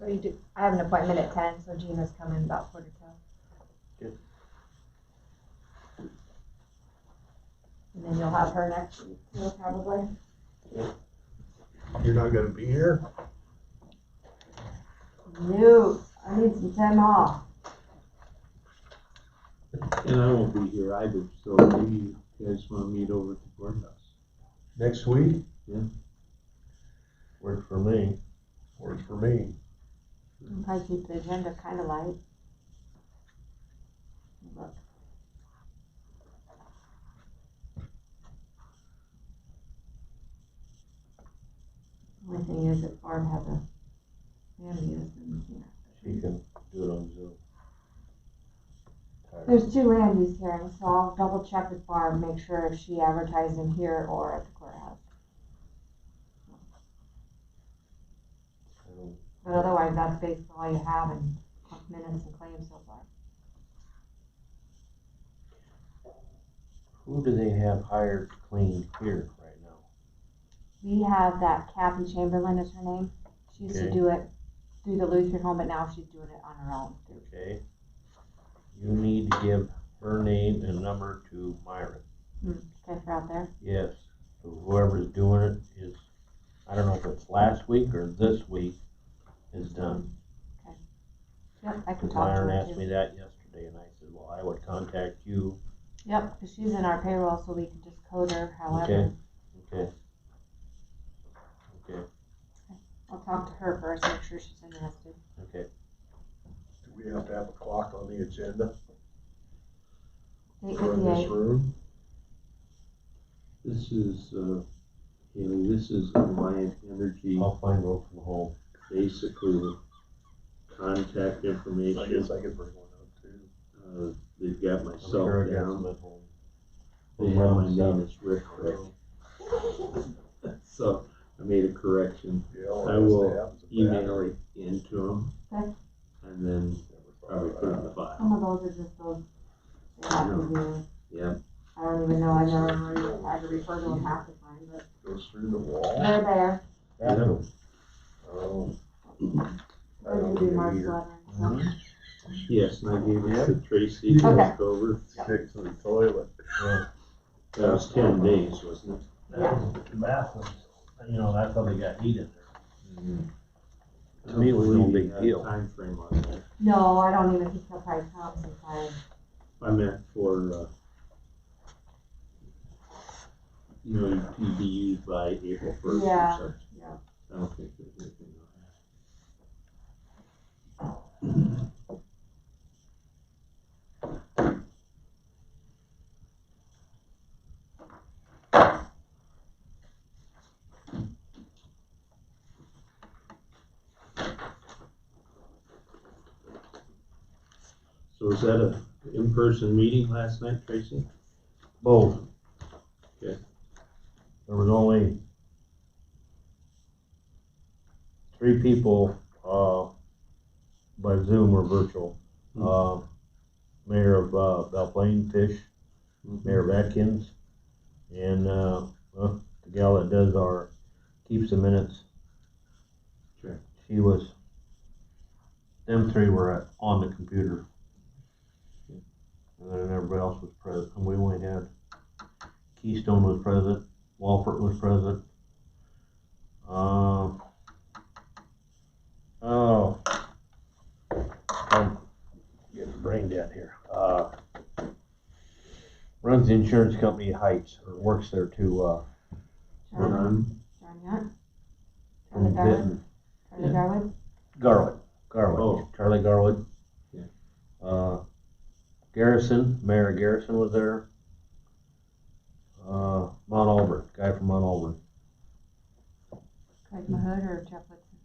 So you do, I have an appointment at 10, so Gina's coming about 4 to 10. Good. And then you'll have her next week, too, probably. You're not gonna be here? No, I need some time off. And I won't be here either, so maybe you guys wanna meet over at the courthouse. Next week? Worked for me. Works for me. I'll probably keep the agenda kind of light. Look. Only thing is that Barb has a family use and, yeah. She can do it on Zoom. There's 2 land use hearings, so I'll double check with Barb, make sure if she advertised them here or at the courthouse. But otherwise, that's basically all you have in minutes and claims so far. Who do they have hired to clean here right now? We have that Kathy Chamberlain is her name. She used to Okay. do it through the Lutheran home, but now she's doing it on her own. Okay. You need to give her name and number to Myron. Okay, for out there. Yes. So whoever's doing it is, I don't know if it's last week or this week, is done. Okay. Yep, I can Because talk to Myron her asked me too. that yesterday, and I said, well, I would contact you. Yep, because she's in our payroll, so we can just code her however. Okay. Okay. I'll talk to her first, make sure she's interested. Okay. Do we have to have a clock on the agenda 8:58. for this room? This is, Haley, this is Alliant Energy, I'll find one from home. basically contact I information. guess I could bring one up too. They've got I'm myself sure I got down. some at home. They have my name is Rick Rick. So I made a correction. Yeah, well, I that's will the happens with email that. it into them. Okay. And then probably put it in the file. Some of those are just those, they have to do. Yeah. I don't even know, I never really had to refer to them half the time, but Goes through the wall. they're there. Yeah. Oh. I Those don't would be get Mark's either. letter, so. Yes, and I gave it to Tracy to Okay. look over. Stick to the toilet. That was 10 days, wasn't it? Yeah. The bathrooms, you know, that's how they got heat in there. I To me, it was no don't big believe you had deal. a time frame on that. No, I don't even think they'll probably come sometime. I meant for, to be used by April 1st Yeah. or such. Yeah. I don't think there's anything on that. So was that a in-person meeting last night, Tracy? Both. Okay. There was only 3 people, by Zoom or virtual. Mayor of, Belle Plaine Fish, Mayor of Atkins, and, the gal that does keeps the minutes. Sure. She was, them 3 were on the computer. And then everybody else was present, and we only had, Keystone was present, Walford was present. I'm getting brain dead here. Runs the insurance company Heights, or works there too, Run. John Yacht? from Charlie Garwood? Benton. Charlie Garwood? Garwood, Oh. Charlie Garwood. Yeah. Garrison, Mayor Garrison was there. Mount Auburn, guy from Mount Auburn. Craig Mahood or Jeff Woodson?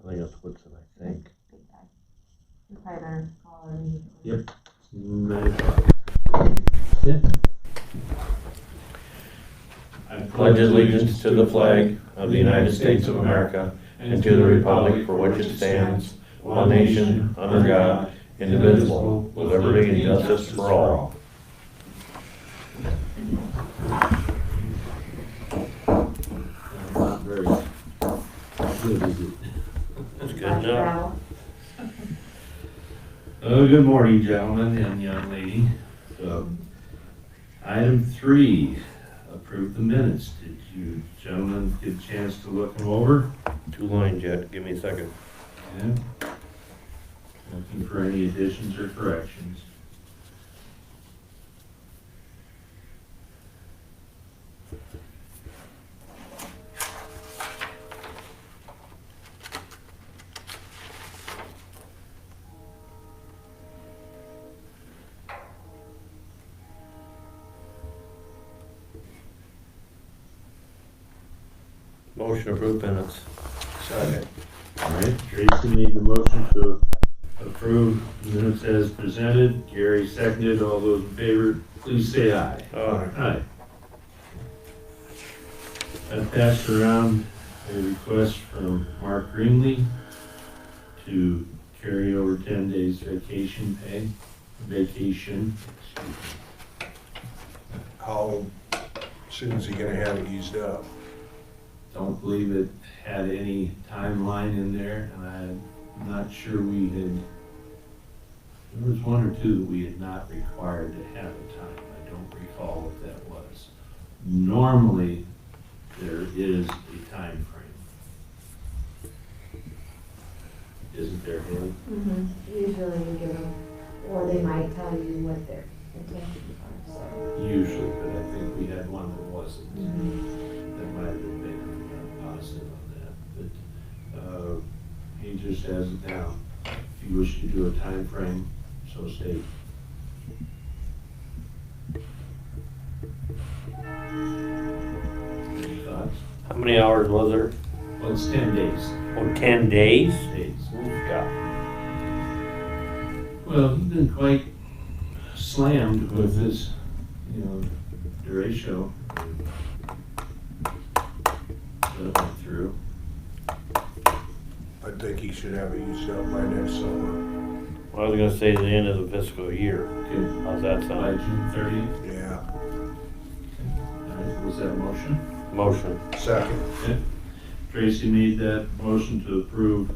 I think it's Woodson, I think. Big guy. We probably better call her immediately. Yep. I pledge allegiance to the flag of the United States of America and to the republic for which it stands, one nation, under God, indivisible, with liberty and justice for all. Not very that good, is it? That's good Flash enough. rattle. Oh, good morning, gentlemen and young lady. Item 3, approve the minutes. Did you gentlemen get a chance to look them over? 2 lines yet, give me a second. Yeah. Looking for any additions or corrections? Motion approved minutes. Second. All right, Tracy made the motion to approve the minutes as presented. Gary seconded. All those in favor, please say aye. Aye. I passed around a request from Mark Greenlee to carry over 10 days vacation. How soon is he gonna have it used up? Don't believe it had any timeline in there, and I'm not sure there was 1 or 2 that we had not required to have a time. I don't recall what that was. Normally, there is a time frame. Isn't there, Haley? Usually you give them, or they might tell you what their intentions are, so. Usually, but I think we had one that wasn't. That might have been positive on that, but he just has it down. If you wish to do a time frame, so state. Any thoughts? How many hours was there? Well, it's 10 days. Oh, 10 days? Days. Oof, God. Well, he's been quite slammed with his, derecho. That went through. I think he should have it used up by next summer. Well, I was gonna say the end of the fiscal year. Good. How's that By sound? June 30th. Yeah. All right, was that a motion? Motion. Second. Tracy made that motion to approve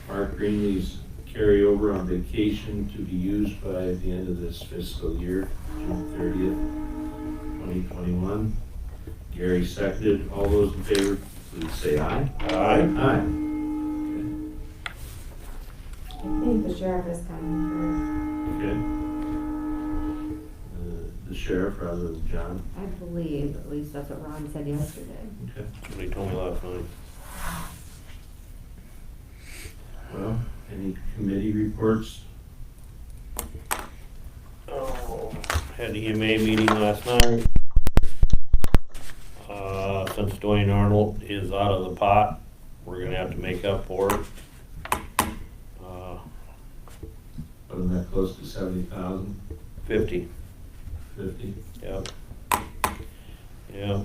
Mark Greenlee's carryover on vacation to be used by the end of this fiscal year, June 30th, 2021. Gary seconded. All those in favor, please say aye. Aye. Aye. I think the sheriff is coming Okay. The sheriff rather than John. for, I believe, at least that's what Ron said yesterday. Okay. What he told me last night. Well, any committee reports? Oh, had the EMA meeting last night. Since Dwayne Arnold is out of the pot, we're gonna have to make up for it. Wasn't that close to 70,000? 50, 50? yep. Yeah,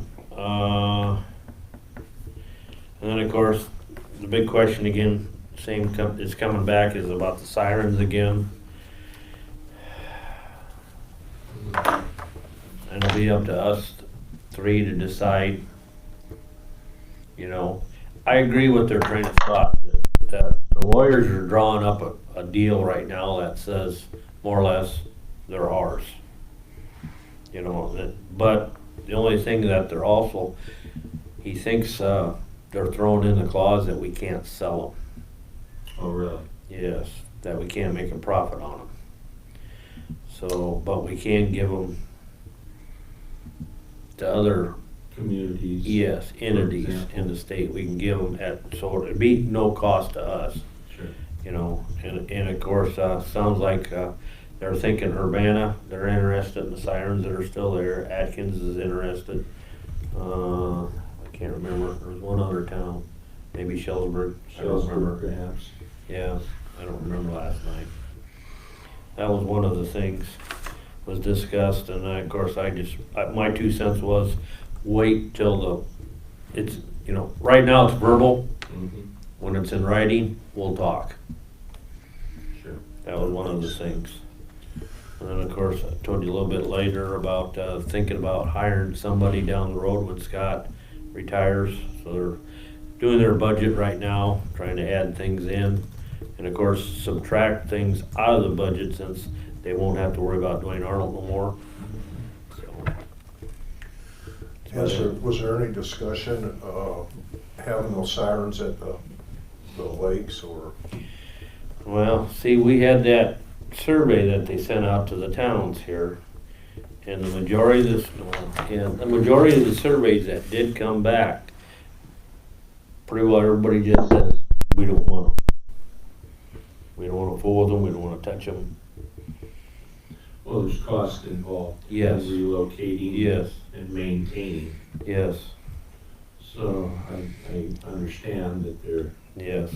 and then of course, the big question again, is coming back, is about the sirens again. And it'll be up to us 3 to decide. I agree with their train of thought, that the lawyers are drawing up a deal right now that says, more or less, they're ours. But the only thing that they're also, he thinks, they're throwing in the clause that we can't sell them. Oh, really? Yes, that we can't make a profit on them. So, but we can give them to other, Communities? yes, entities in the state. We can give them so it'd be no cost to us, Sure. and of course, sounds like, they're thinking Urbana, they're interested in the sirens that are still there. Atkins is interested. I can't remember, there was one other town, maybe Shellsburg, I don't remember. Perhaps. Yeah, I don't remember last night. That was one of the things was discussed, and of course, my 2 cents was, wait till it's, right now it's verbal. Mm-hmm. When it's in writing, we'll talk. Sure. That was one of the things. And then, of course, I told you a little bit later about, thinking about hiring somebody down the road when Scott retires. So doing their budget right now, trying to add things in, and of course subtract things out of the budget since they won't have to worry about Dwayne Arnold no more. So, Was there any discussion of having those sirens at the lakes or? well, see, we had that survey that they sent out to the towns here, and the majority of the surveys that did come back, pretty well everybody just says, we don't want them. We don't want to fool with them, we don't want to touch them. Well, there's cost involved. Yes. In relocating. Yes. And maintaining. Yes, So I understand that they're, yes.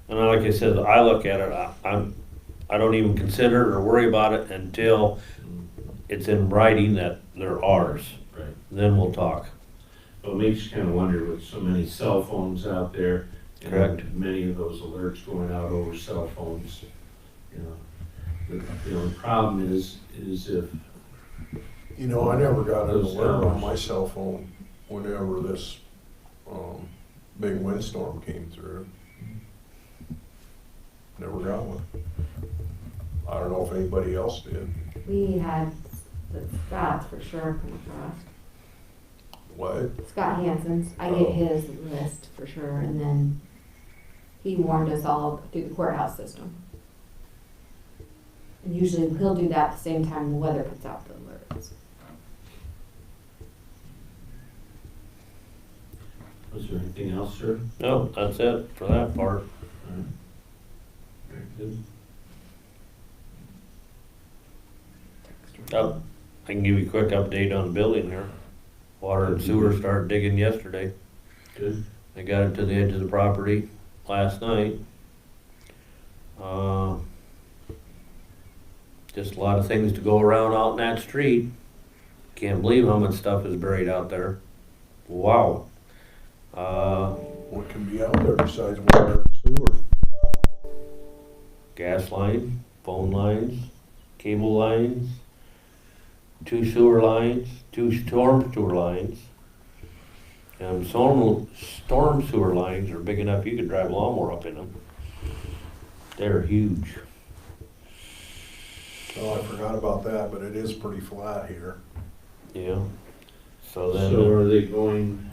And like I said, I look at it, I don't even consider it or worry about it until it's in writing that they're ours. right. Then we'll talk. Well, it makes you kind of wonder with so many cell phones out there. and Correct. Many of those alerts going out over cell phones, you know. The only problem is if, You know, I never got an Those alert on towers. my cell phone whenever this, big windstorm came through. Never got one. I don't know if anybody else did. We had Scott's for sure come across. What? Scott Hansen's, I get his list for sure, and then he warned us all through the courthouse system. And usually he'll do that at the same time the weather puts out the alerts. was there anything else, sir? No, that's it for that part. All right. Very good. Oh, I can give you a quick update on the building here. Water and sewer started digging yesterday. Good. They got it to the edge of the property last night. Just a lot of things to go around out in that street. Can't believe how much stuff is buried out there. Wow. What can be out there besides water and sewer? Gas lines, phone lines, cable lines, 2 sewer lines, 2 storm sewer lines. And storm sewer lines are big enough you could drive a lawnmower up in them. They're huge. Oh, I forgot about that, but it is pretty flat here. Yeah. So then So are they going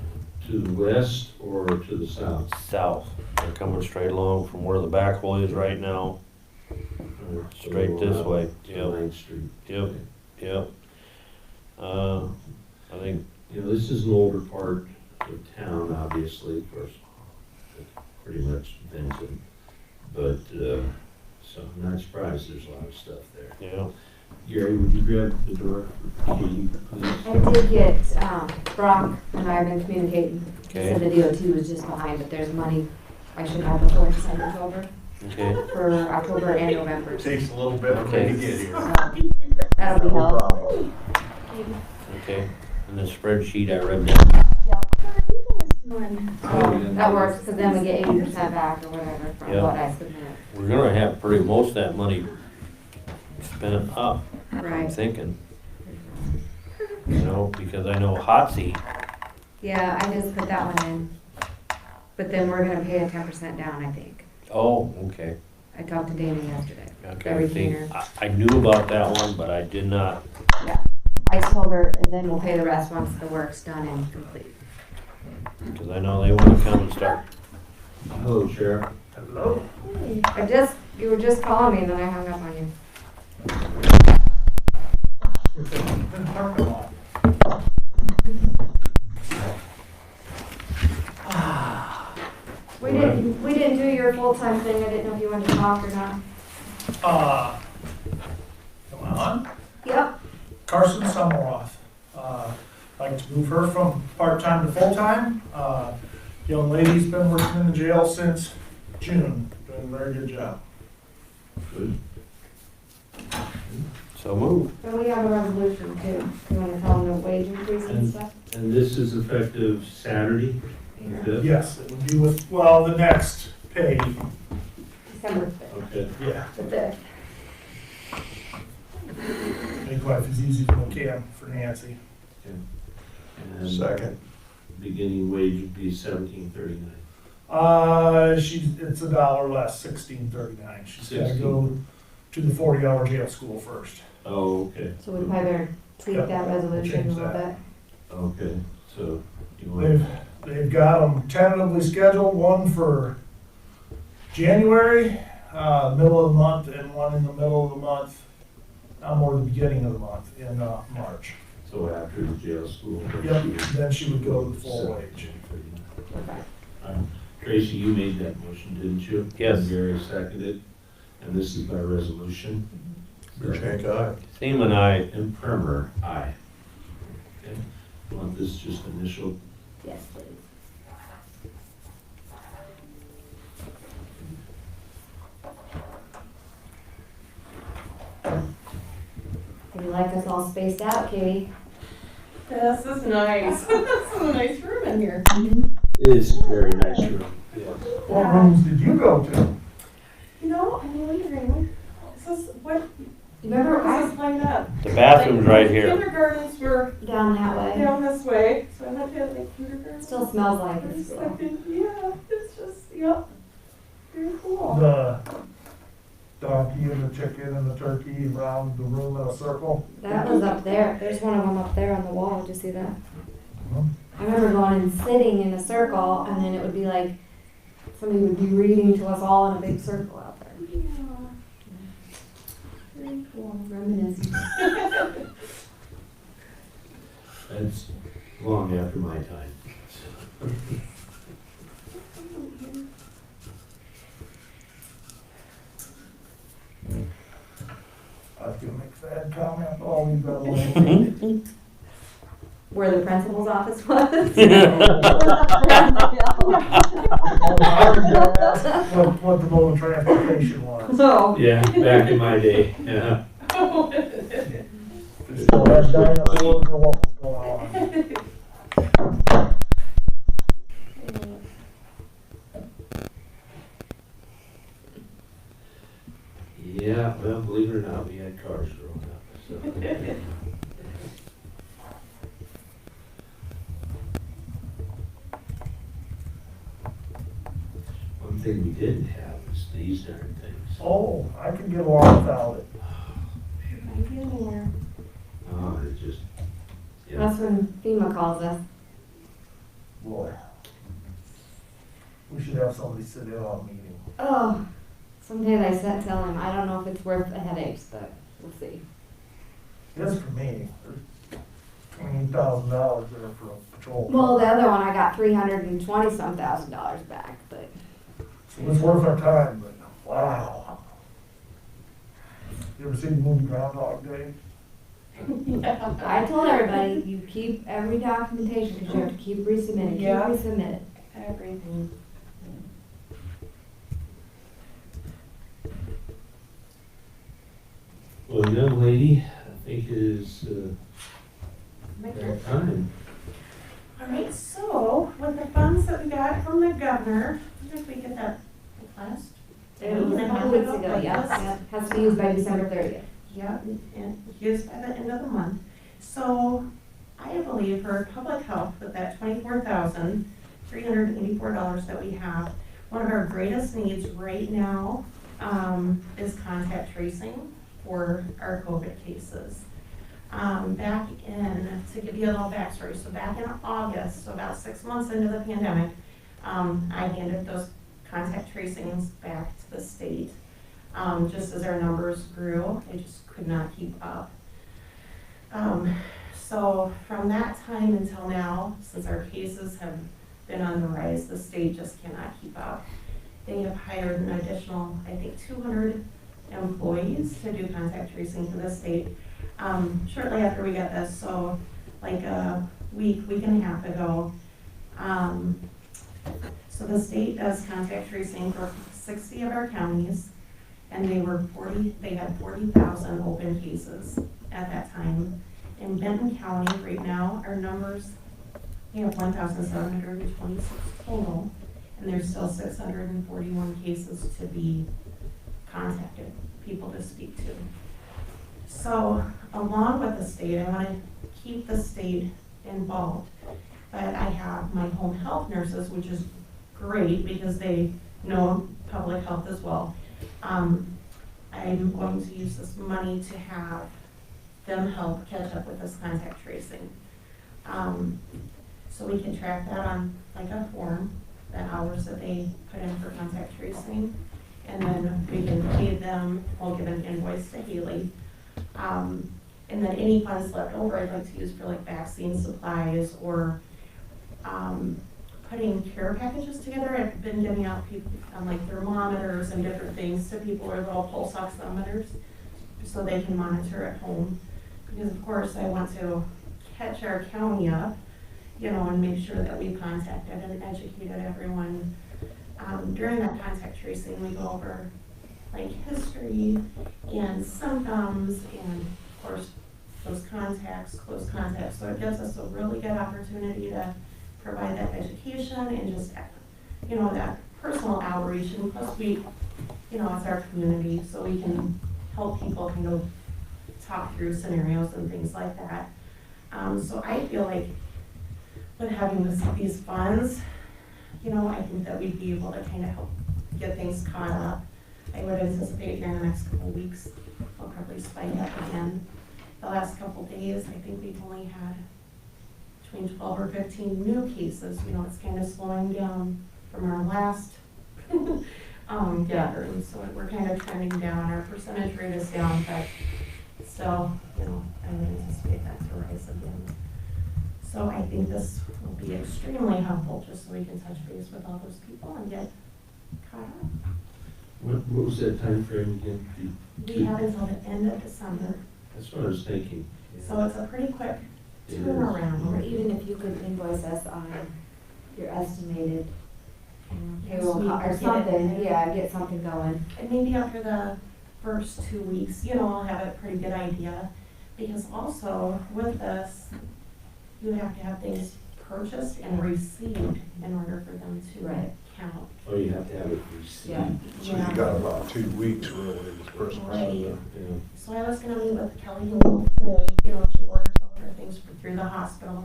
to the west or to the south? south, they're coming straight along from where the backhoe is right now. Or Straight this way, to yep. Main Street. Yep, yep. I think, You know, this is an older part of town, obviously, of course, it's pretty much Benton. But, so I'm not surprised there's a lot of stuff there. yeah, Gary, would you grab the door for Katie, please? I did get, Brock and I have been communicating. He Okay. said the DOT was just behind, but there's money I should have before December's over okay, for October and November. Takes a little bit for me Okay. to get here. So, that'll be No helpful. problem. okay. And the spreadsheet I read down. So that works, because then we get 80% back or whatever from Yeah. what I submit. We're gonna have pretty, most of that money spent up, I'm Right. thinking. You know, because I know Hotsy, Yeah, I just put that one in. But then we're gonna pay a 10% down, I think. oh, okay. I talked to Dana yesterday. Okay, Every see, cleaner. I knew about that one, but I did not, I told her, and then we'll pay the rest once the work's done and complete. because I know they wanna come and start. Hello, Sheriff. Hello. You were just calling me and then I hung up on you. We didn't do your full-time thing. I didn't know if you wanted to talk or not. Come on. Yep. Carson Summeroff. Like to move her from part-time to full-time. Young lady's been working in the jail since June, doing a very good job. Good. So move. And we have a resolution too. You want to tell them the wage increase and stuff? And this is effective Saturday? the fifth? Yes, it would be with, well, the next pay, December 5th. Okay. yeah, The 5th. make life as easy as we can for Nancy. And Second. beginning wage would be $17.39. It's $1 less, $16.39. She's gotta go to the 40-hour jail school first. Oh, okay. So we probably better tweak Yep, that resolution a change little that. bit. Okay, so you want, They've got them tentatively scheduled, one for January, middle of the month, and one in the middle of the month, or the beginning of the month, in March. so after the jail school? Yep, then she would go to the full wage. Okay. Tracy, you made that motion, didn't you? Yes. And Gary seconded, and this is by resolution. Shank eye. Seaman, aye. And Primer, aye. Okay, you want this just initial? Yes, please. Do you like us all spaced out, Katie? This is nice. This is a nice room in here. It is a very nice room. What rooms did you go to? You know, I'm wondering, this is what, Remember, how does this line up? The bathroom's right here. Kindergartens were down that way. down this way, so I went to like kindergarten. Still smells like For a it still. second, yeah, it's just, yep, very cool. The donkey and the chicken and the turkey around the room in a circle? That was up there. There's one of them up there on the wall. Did you see that? Mhm. I remember going and sitting in a circle, and then it would be like somebody would be reading to us all in a big circle out there. Yeah. Very cool. Reminiscing. That's long after my time. I was gonna make a sad comment, but I'll leave that alone. Where the principal's office was. What the mode of transportation was. So, Yeah, back in my day, yeah. Still had dinosaurs or what was going on? Yeah, well, believe it or not, we had cars growing up, so. One thing we didn't have was these darn things. Oh, I can get along without it. Oh, it just, yeah. that's when FEMA calls us. Boy. We should have somebody sit in on a meeting. Oh, someday they said, tell him, I don't know if it's worth the headaches, but we'll see. It's for me. There's $28,000 there for a patrol. Well, the other one, I got $320-some thousand back, but It was worth our time, but wow. You ever seen the movie Groundhog Day? I told everybody, you keep every documentation, because you have to keep resubmitting, Yeah. keep resubmitting. Everything. Well, young lady, I think it is, My turn. that time. All right, so with the funds that we got from the governor, when did we get that last? It was a couple weeks ago, yeah, has to be used by December 30th. Yeah, and used by the end of the month. So I believe for public health, with that $24,384 that we have, one of our greatest needs right now is contact tracing for our COVID cases. Back in, to give you a little backstory, so back in August, so about 6 months into the pandemic, I handed those contact tracings back to the state. Just as our numbers grew, I just could not keep up. So from that time until now, since our cases have been on the rise, the state just cannot keep up. They have hired an additional, I think, 200 employees to do contact tracing for the state. Shortly after we got this, so like a week and a half ago, so the state does contact tracing for 60 of our counties, and they had 40,000 open cases at that time. In Benton County, right now, our numbers, we have 1,726 total, and there's still 641 cases to be contacted, people to speak to. So, along with the state, I want to keep the state involved, but I have my home health nurses, which is great because they know public health as well. I'm going to use this money to have them help catch up with this contact tracing. So we can track that on like a form, the hours that they put in for contact tracing. And then we can pay them, we'll give an invoice to Haley. And then any funds left over, I'd like to use for like vaccine supplies or putting care packages together. I've been giving out people like thermometers and different things to people, or little pulse oximeters, so they can monitor at home. Because of course I want to catch our county up, you know, and make sure that we contacted and educated everyone. During that contact tracing, we go over like history and symptoms and of course those contacts, close contacts. So it gives us a really good opportunity to provide that education and just, you know, that personal outreach. And plus we, you know, it's our community, so we can help people kind of talk through scenarios and things like that. So I feel like with having these funds, you know, I think that we'd be able to kind of help get things caught up. I would anticipate in the next couple of weeks, we'll probably spike up again. The last couple of days, I think we've only had between 12 or 15 new cases. You know, it's kind of slowing down from our last gathering. So we're kind of trending down. Our percentage rate is down, but still, you know, I would anticipate that to rise again. So I think this will be extremely helpful, just so we can touch base with all those people and get caught up. What was that time frame again? We have until the end of December, That's what I was thinking. so it's a pretty quick It is. turnaround. Or even if you could invoice us on your estimated payroll Yes, or we could something, get it. yeah, get something going. And maybe after the first 2 weeks, you know, I'll have a pretty good idea. Because also with this, you have to have things purchased and received in order for them to Right. count. Oh, you have to have it received. Yeah. So you got about 2 weeks really with Christmas. Right. Yeah. So I was gonna meet with Kelly Hill today, you know, she orders all her things through the hospital,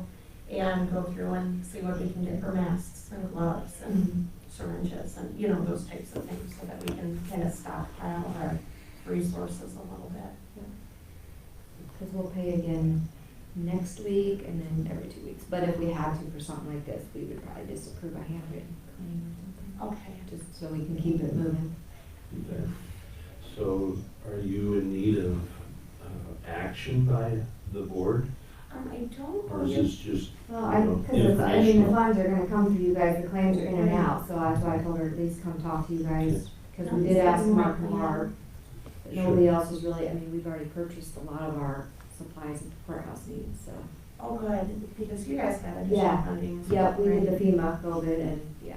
and go through and see what we can get for masks and gloves and syringes and, you know, those types of things, so that we can kind of stockpile our resources a little bit. Because we'll pay again next week and then every 2 weeks. But if we had to for something like this, we would probably just approve a handwritten claim or something. Okay. Just so we can keep it moving. Okay. So are you in need of action by the board? I don't Or is believe, this just, Well, you know, because I mean, the informational? funds are gonna come to you guys, the claims are in and out, so that's why I told her at least come talk to you guys. Because we did ask Mark Lamar, but nobody else is really, I mean, we've already purchased a lot of our supplies that the courthouse needs, so. oh, good, because you guys got additional Yeah. funding. Yep, we did the right? FEMA COVID and, yeah.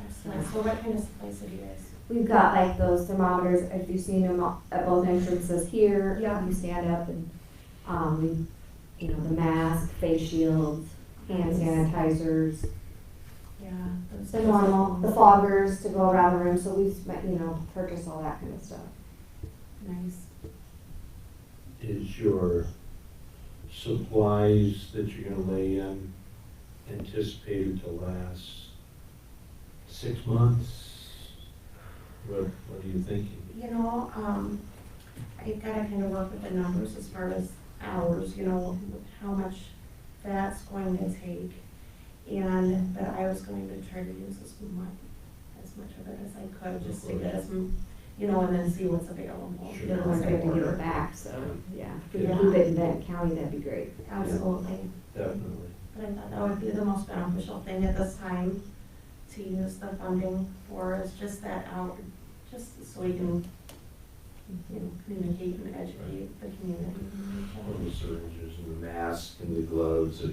Excellent. So what kind of supplies have you guys? We've got like those thermometers, if you've seen them at both entrances here, Yeah. you stand up and, we, you know, the mask, face shields, hand sanitizers, Yeah. those- the normal, the foggers to go around the room, so we've, you know, purchased all that kind of stuff. Nice. Is your supplies that you're gonna lay in anticipated to last 6 months? What are you thinking? You know, I've got to kind of work with the numbers as far as hours, you know, how much that's going to take. But I was going to try to use as much of it as I could, just to get us, you know, and then see what's available. Sure. Then we're gonna give it back, so, yeah, if we Yeah. can keep it in Benton County, that'd be great. Absolutely. Definitely. But I thought that would be the most beneficial thing at this time to use the funding for, is just that out, just so we can, you know, communicate and educate the community. All the syringes and the masks and the gloves,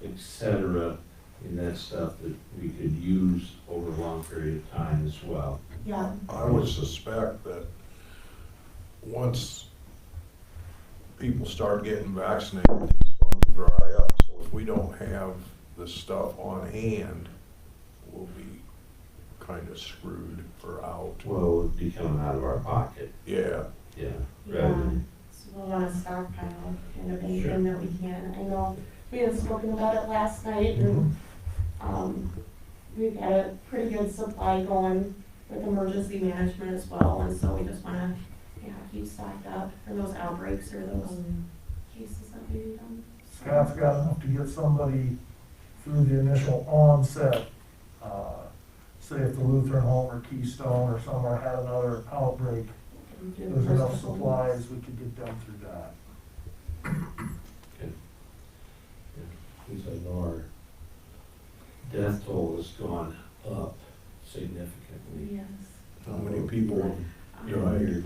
et cetera, and that stuff that we could use over a long period of time as well. Yeah, I would suspect that once people start getting vaccinated, these funds will dry up. So if we don't have this stuff on hand, we'll be kind of screwed or out. Well, it would be coming out of our pocket, Yeah, yeah, yeah. rather than, So we'll want to stockpile kind of anything that we can. I know we had spoken about it last night, and, we've got a pretty good supply going with emergency management as well, and so we just wanna, keep stocked up for those outbreaks or those cases that we need them. Scott's got enough to get somebody through the initial onset. Say if the Lutheran Home or Keystone or somewhere had another outbreak, there's enough supplies, we could get them through that. Because I know our death toll has gone up significantly. Yes. How many people Here,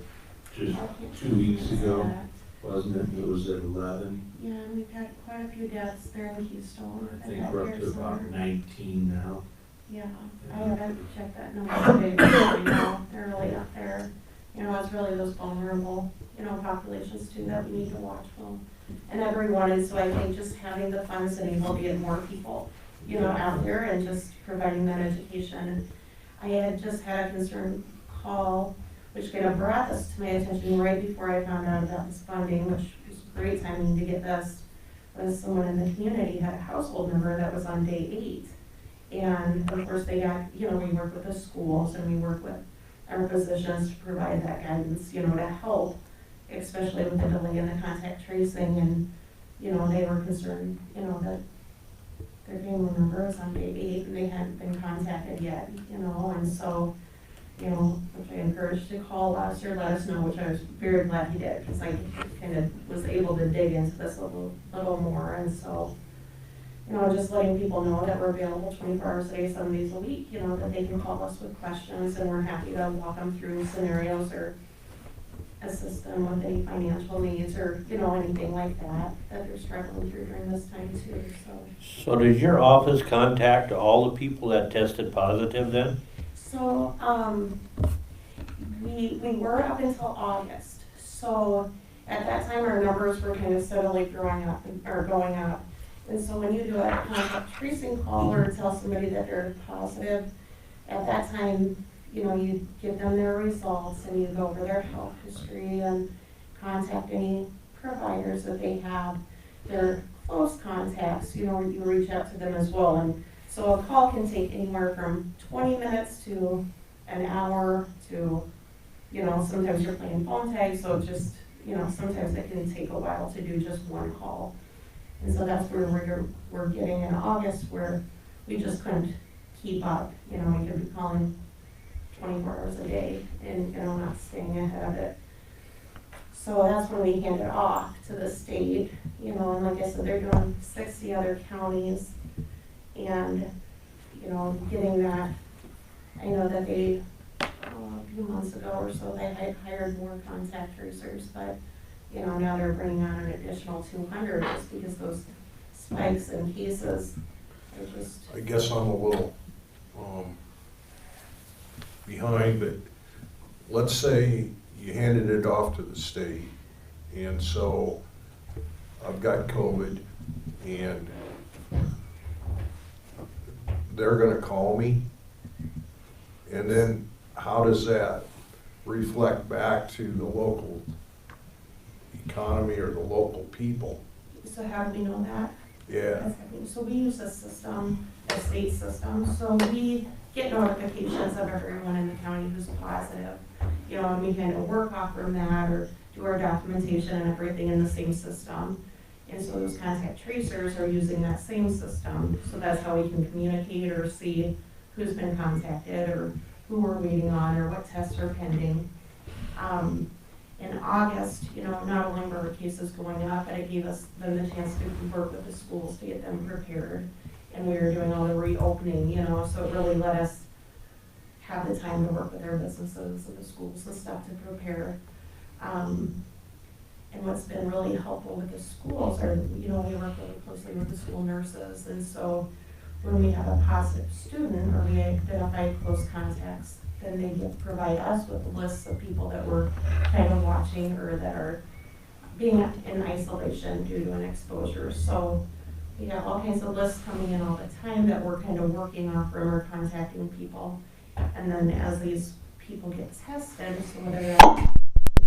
just 2 weeks ago, wasn't it? It was at 11. Yeah, and we've got quite a few deaths there in Keystone. I think we're up to about 19 now. Yeah, I haven't checked that number today, but I know they're really up there. It's really those vulnerable, populations too that we need to watch for. And everyone, and so I think just having the funds and able to get more people, out there and just providing that education. I had just had a concern call, which kind of brought this to my attention right before I found out about this funding, which was great timing to get this, was someone in the community had a household member that was on day 8. And of course they got, we work with the schools and we work with our physicians to provide that guidance, to help, especially with the delay in the contact tracing. And, they were concerned, that their family member was on day 8 and they hadn't been contacted yet, and so, which I encouraged to call us or let us know, which I was very glad he did, because I kind of was able to dig into this a little more. And so, just letting people know that we're available 24 hours a day, 7 days a week, that they can call us with questions, and we're happy to walk them through scenarios or assist them with any financial needs or, anything like that they're struggling through during this time too, so. So did your office contact all the people that tested positive then? So, we were up until August. So at that time, our numbers were kind of steadily going up. And so when you do a contact tracing call or tell somebody that they're positive, at that time, you give them their results and you go over their health history and contact any providers that they have, their close contacts, you reach out to them as well. And so a call can take anywhere from 20 minutes to an hour to, sometimes you're playing phone tag, so just, sometimes it can take a while to do just one call. And so that's where we're getting in August, where we just couldn't keep up. We could be calling 24 hours a day and, not staying ahead of it. So that's when we hand it off to the state, and like I said, they're doing 60 other counties. And, getting that, I know that they, a few months ago or so, they had hired more contact tracers, but, now they're bringing on an additional 200 just because those spikes in cases are just. I guess I'm a little, behind, but let's say you handed it off to the state, and so I've got COVID, and they're gonna call me, and then how does that reflect back to the local economy or the local people? So how do we know that? Yeah. So we use a system, a state system, so we get notifications of everyone in the county who's positive. And we kind of work off from that or do our documentation and everything in the same system. And so those contact tracers are using that same system. So that's how we can communicate or see who's been contacted or who we're waiting on or what tests are pending. In August, not only were our cases going up, but it gave us then the chance to work with the schools to get them prepared. And we were doing all the reopening, so it really let us have the time to work with our businesses and the schools and stuff to prepare. And what's been really helpful with the schools are, we work really closely with the school nurses. And so when we have a positive student or we identify close contacts, then they provide us with lists of people that we're kind of watching or that are being in isolation due to an exposure. So we have all kinds of lists coming in all the time that we're kind of working off from or contacting people. And then as these people get tested, so whether that's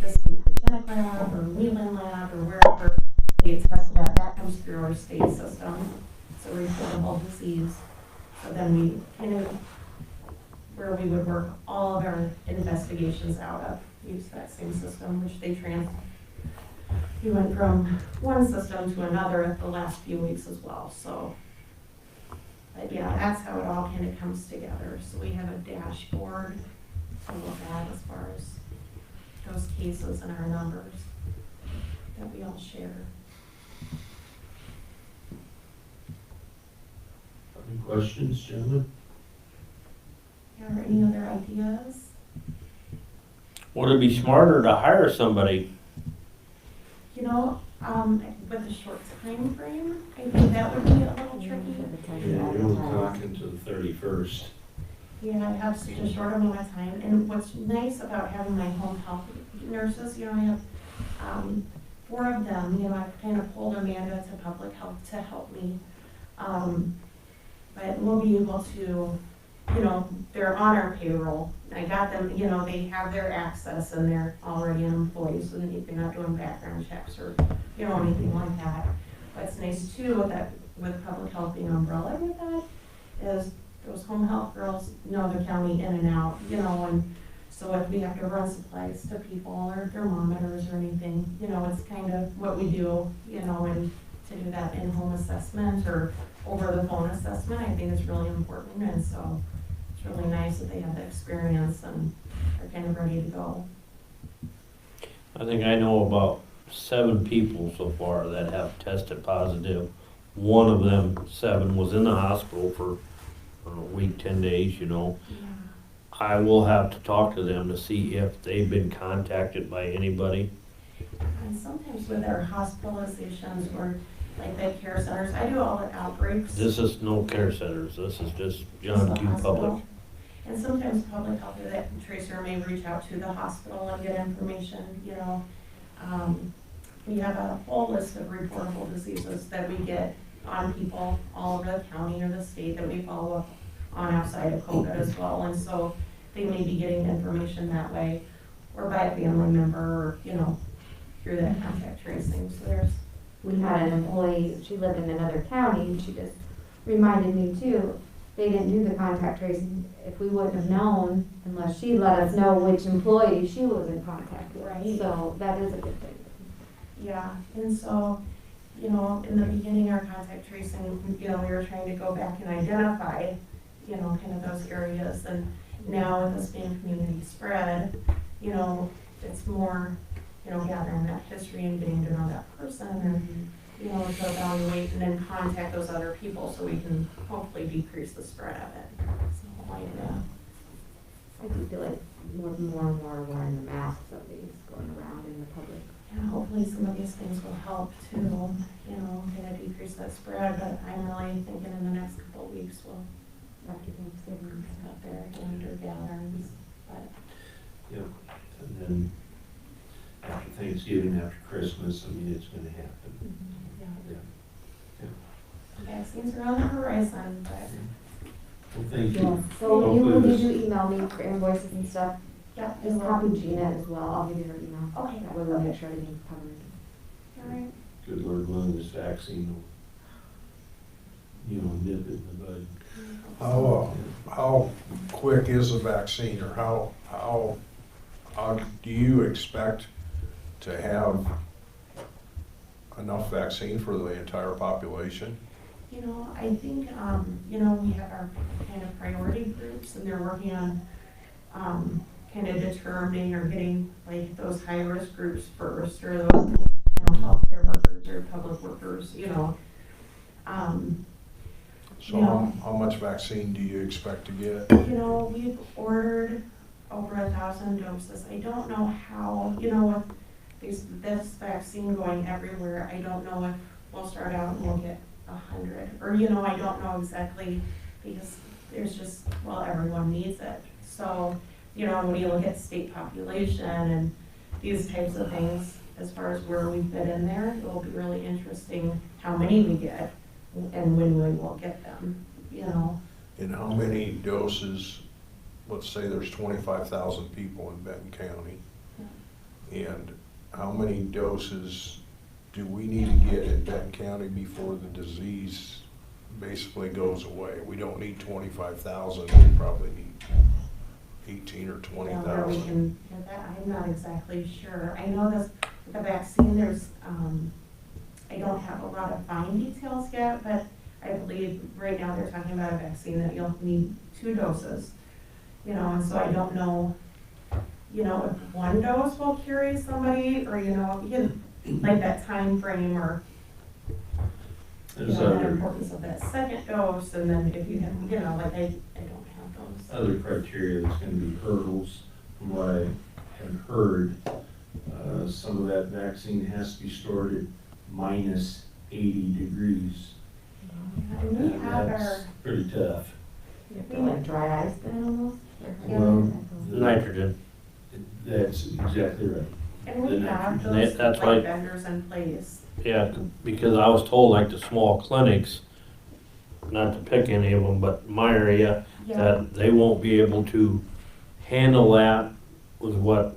this hygienic lab or Wheelan lab or wherever they get tested at, that comes through our state system. It's a reportable disease. So then we kind of, where we would work all of our investigations out of, use that same system, which we went from one system to another the last few weeks as well, so. But yeah, that's how it all kind of comes together. So we have a dashboard to look at as far as those cases and our numbers that we all share. Any questions, gentlemen? Are there any other ideas? Would it be smarter to hire somebody? You know, with a short time frame, I think that would be a little tricky. Yeah, you're only talking to the 31st. Yeah, I have such a short amount of time, and what's nice about having my home health nurses, you know, I have 4 of them, you know, I've kind of pulled Amanda to public health to help me. But we'll be able to, you know, they're on our payroll. I got them, you know, they have their access and they're already employees, and they're not doing background checks or, you know, anything like that. What's nice too, that with public health being umbrella with that, is those home health girls know the county in and out, you know, and so if we have to run supplies to people or thermometers or anything, you know, it's kind of what we do, you know, and to do that in-home assessment or over-the-phone assessment, I think is really important, and so it's really nice that they have the experience and are kind of ready to go. I think I know about 7 people so far that have tested positive. One of them, 7, was in the hospital for a week, 10 days, you know. Yeah. I will have to talk to them to see if they've been contacted by anybody. And sometimes with our hospitalizations or like the care centers, I do all the outbreaks. This is no care centers, this is just Just John the Q. hospital. Public. And sometimes public health, that Tracer may reach out to the hospital and get information, you know. We have a whole list of reportable diseases that we get on people all over the county or the state that we follow up on outside of COVID as well. And so they may be getting information that way, or by a family member, or, you know, through that contact tracing. So We had an employee, she lived in another county, and she just reminded me too, they didn't do the contact tracing. If we wouldn't have known, unless she let us know which employee she was in contact with. Right. So that is a good thing. yeah, and so, you know, in the beginning, our contact tracing, you know, we were trying to go back and identify, you know, kind of those areas. And now with this being community spread, you know, it's more, you know, gathering that history and getting to know that person and, you know, to evaluate and then contact those other people so we can hopefully decrease the spread of it. So, I do feel like more and more are wearing the masks at least going around in the public. and hopefully some of these things will help to, you know, kind of decrease that spread. But I'm really thinking in the next couple of weeks we'll After Thanksgiving. out there doing their gatherings. But Yep. And then after Thanksgiving, after Christmas, I mean, it's gonna happen. yeah, Yeah. vaccines are on the horizon, but Well, thank Yeah, you. so you, Hopefully did this- you email me for invoices and stuff? yeah, Just copy Gina as well, I'll give you her email. Okay. That way we'll make sure everything's covered. all right. Good Lord willing, this vaccine will, you know, nip it in the bud. How quick is the vaccine, or how do you expect to have enough vaccine for the entire population? You know, I think, you know, we have our kind of priority groups and they're working on, kind of determining or getting like those high-risk groups first, or those, you know, healthcare workers or public workers, you know. So Yeah. how much vaccine do you expect to get? You know, we've ordered over 1,000 doses. I don't know how, you know, with this vaccine going everywhere, I don't know if we'll start out and we'll get 100. Or, you know, I don't know exactly, because there's just, well, everyone needs it. So, you know, when you look at state population and these types of things, as far as where we fit in there, it will be really interesting how many we get and when we will get them, you know. And how many doses, let's say there's 25,000 people in Benton County, and how many doses do we need to get in Benton County before the disease basically goes away. We don't need 25,000, we probably need 18 or Where we 20,000. can get that, I'm not exactly sure. I know this, with the vaccine, there's, I don't have a lot of fine details yet, but I believe right now they're talking about a vaccine that you'll need 2 doses. You know, and so I don't know, you know, if 1 dose will carry somebody, or, you know, again, like that time frame, or, you There's know, the other, importance of that second dose, and then if you have, you know, like I don't have those. other criteria, there's gonna be hurdles, from what I have heard. Some of that vaccine has to be stored at minus 80 degrees. And we And have that's our, pretty tough. You have to like dry ice then almost? Well, Nitrogen. That's exactly right. and we have And those that's like why- vendors in place. Yeah, because I was told like the small clinics, not to pick any of them, but my area, Yeah, that they won't be able to handle that with what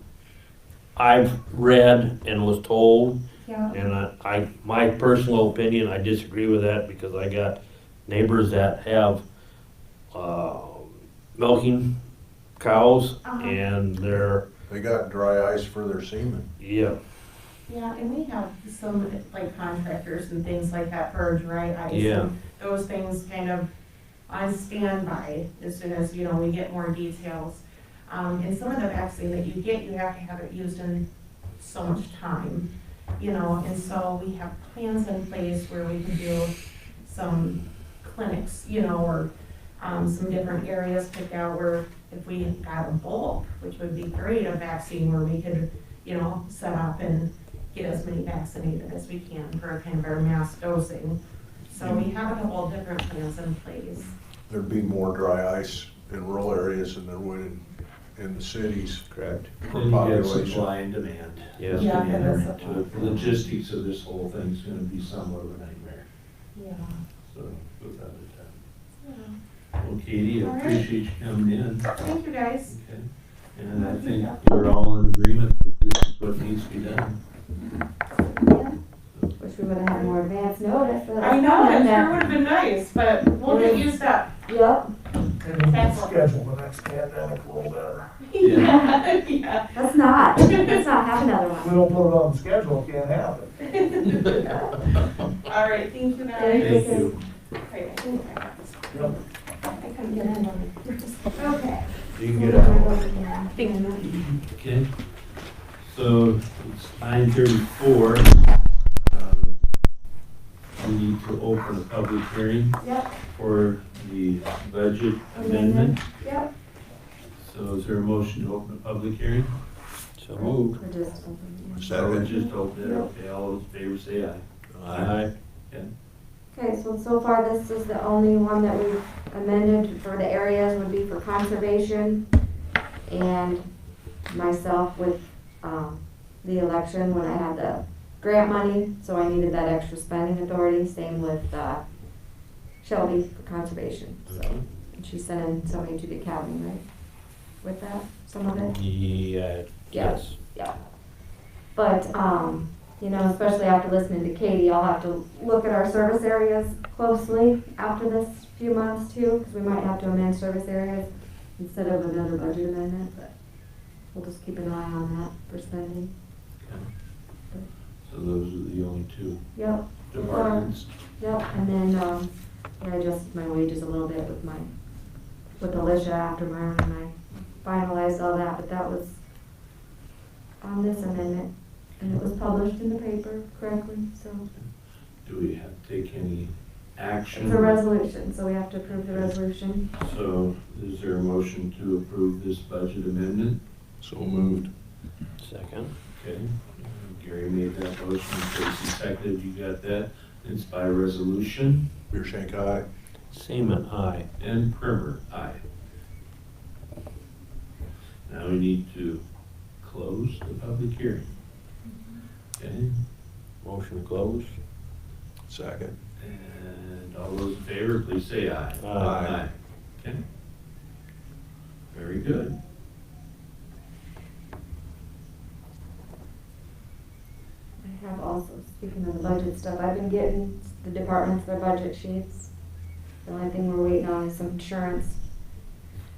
I've read and was told. yeah, And my personal opinion, I disagree with that because I got neighbors that have, milking cows Uh-huh. and they're, They got dry ice for their semen. yeah, yeah, and we have some like contractors and things like that for dry ice. Yeah. And those things kind of on standby as soon as, you know, we get more details. And some of the vaccine that you get, you have to have it used in so much time, you know, and so we have plans in place where we can do some clinics, you know, or some different areas picked out where if we got a bulk, which would be great, a vaccine where we could, you know, set up and get as many vaccinated as we can for kind of our mass dosing. So we have a couple of different plans in place. There'd be more dry ice in rural areas than there would in the cities. correct. For And you get population. supply and demand. Yeah. That's Yeah, gonna that enter is into supply. it. The logistics of this whole thing's gonna be somewhat of a nightmare, Yeah. so, without a doubt. Yeah. Well, Katie, I All right. appreciate you coming in. Thank you, guys. Okay. And I think we're all in agreement that this is what needs to be done. Yeah. Wish we would've had more advance notice. but I know, it that's sure fine. would have been nice, but we'll get used up. Yep, And we can schedule the next pandemic a little better. Yeah, yeah. let's not have another If we one. don't put it on the schedule, it can't happen. All right, thank you, guys. Thank you. Right, I think I got this. Yep. I couldn't get in on it. Okay. You can get out. Thank you. Okay, so it's 9:34. We need to open a public hearing Yep, for the budget amendment. yep. So is there a motion to open a public hearing? So moved. We're just opening. Second. Just open it, okay, all those in favor say aye. Aye. Okay, so far this is the only one that we've amended for the areas would be for conservation and myself with, the election when I had the grant money, so I needed that extra spending authority, same with, Shelby for conservation, so. And she sent in somebody to the academy, right? With that, some of it? Yeah, yes. Yeah. But, you know, especially after listening to Katie, I'll have to look at our service areas closely after this few months too, because we might have to amend service areas instead of another budget amendment, but we'll just keep an eye on that for spending. So those are the only two Yep, departments. yep, and then, yeah, I adjusted my wages a little bit with Alicia after Myron and I finalized all that, but that was on this amendment, and it was published in the paper correctly, so. Do we have to take any action? It's a resolution, so we have to approve the resolution. So is there a motion to approve this budget amendment? So moved. Second. Okay, Gary made that motion, Tracy seconded, you got that? It's by resolution, Beershank, aye. Seaman, aye. and Primer, aye. Now we need to close the public hearing. Okay, Motion closed. Second. and all those in favor, please say aye. Aye. Okay. Very good. I have also, speaking of the budget stuff, I've been getting the departments their budget sheets The only thing we're waiting on is some insurance.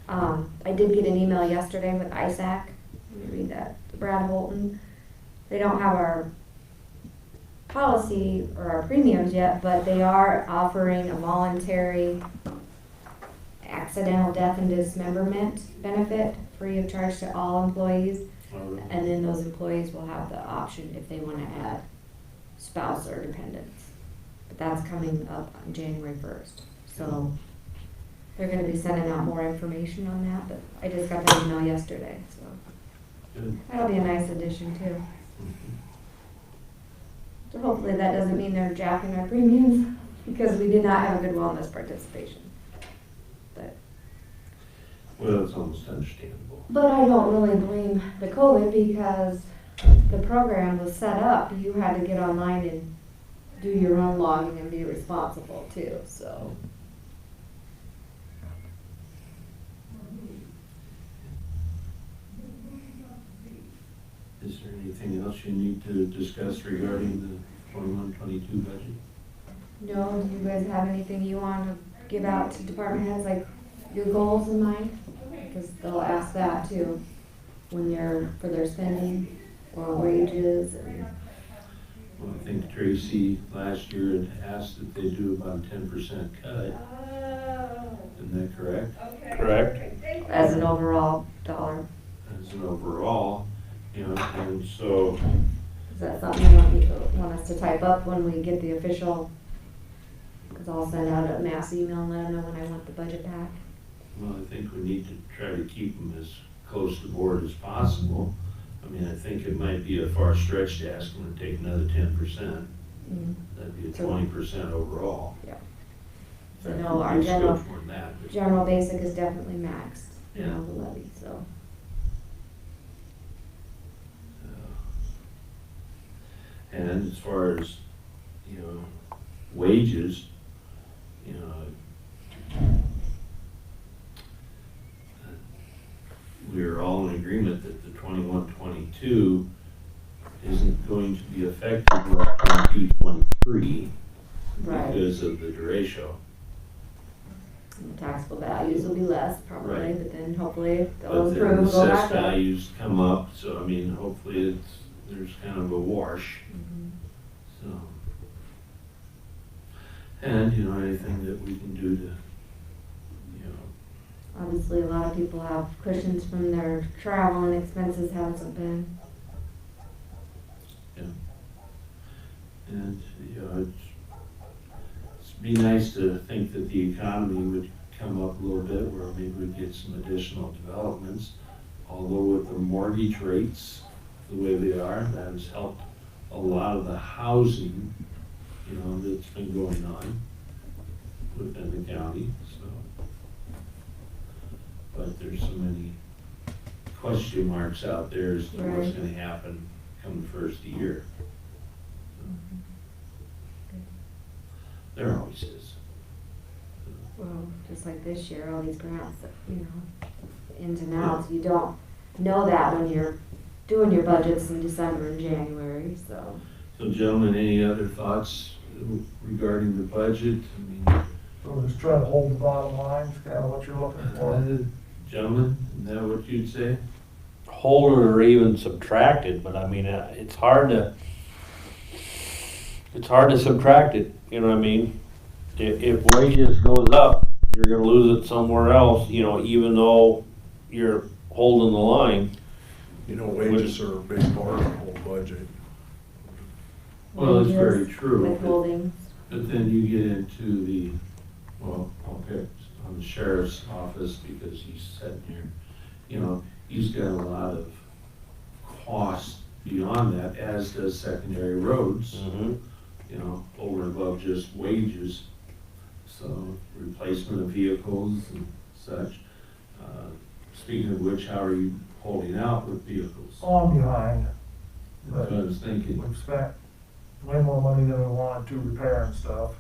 I did get an email yesterday with ISAC. Let me read that. Brad Holton. They don't have our policy or our premiums yet, but they are offering a voluntary accidental death and dismemberment benefit free of charge to all employees. And then those employees will have the option if they want to add spouse or dependents. But that's coming up on January 1st. So they're going to be sending out more information on that, but I just got that email yesterday, so Good. that'll be a nice addition too. So hopefully that doesn't mean they're jacking our premiums, because we did not have a good wellness participation. Well, it's almost understandable. But I don't really blame the COVID, because the program was set up, you had to get online and do your own logging and be responsible too, so. Is there anything else you need to discuss regarding the 21-22 budget? No, do you guys have anything you want to give out to department heads, like your goals in mind? Because they'll ask that too, when they're, for their spending or wages and. Well, I think Tracy last year had asked that they do about a 10% cut. Isn't that correct? Correct. As an overall dollar. As an overall, you know, and so, Is that something you want us to type up when we get the official? Because I'll send out a mass email and let them know when I want the budget back. well, I think we need to try to keep them as close to board as possible. I mean, I think it might be a far stretch to ask them to take another 10%. That'd be a 20% overall. Yeah. In So fact, no, our we could general- go more than that, but- General basic is definitely maxed, you Yeah. know, the levy, so. And as far as, you know, wages, you know, we're all in agreement that the 21-22 isn't going to be effective until 22-23 Right. because of the derecho. And the taxable values will be less probably, Right. but then hopefully But they'll then improve, the go assessed back up. values come up, so I mean, hopefully there's kind of a wash, Mhm. so. And, you know, anything that we can do to, you know, Obviously, a lot of people have cushions from their travel and expenses hasn't been. and, you know, it'd be nice to think that the economy would come up a little bit where maybe we'd get some additional developments. Although with the mortgage rates the way they are, that has helped a lot of the housing, you know, that's been going on within the county, so. But there's so many question marks out there as to what's Right. gonna happen come the first of the year. There always is. Well, just like this year, all these grants, that, you know, ins and outs, you don't know that when you're doing your budgets in December and January, so. So gentlemen, any other thoughts regarding the budget? I mean, So just try to hold the bottom line, is kind of what you're looking for. gentlemen, is that what you'd say? Hold it or even subtract it, but I mean, it's hard to subtract it, you know what I mean? If wages goes up, you're gonna lose it somewhere else, you know, even though you're holding the line. You know, wages are a big part of the whole budget. Well, it's very wages, true. Withholding. But then you get into the, well, I'll pick on the sheriff's office because he's sitting here. You know, he's got a lot of costs beyond that, as does secondary roads, you know, over and above just wages. So replacement of vehicles and such. Speaking of which, how are you holding out with vehicles? Oh, I'm behind. That's what I was thinking. We've spent way more money than we wanted to repair and stuff.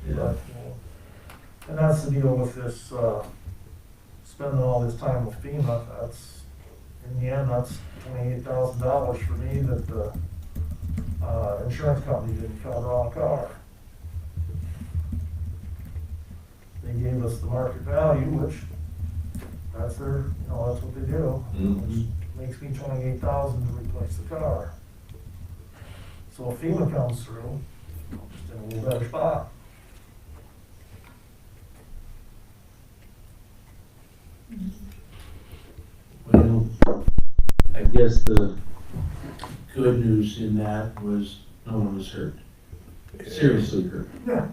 Yeah. But, and that's the deal with this, spending all this time with FEMA, that's, in the end, that's $28,000 for me that the, insurance company didn't cover on a car. they gave us the market value, which that's their, that's what they do. Mhm. Makes me 28,000 to replace the car. So if FEMA comes through, I'm just in a little better spot. Well, I guess the good news in that was no one was hurt, seriously hurt. Yeah,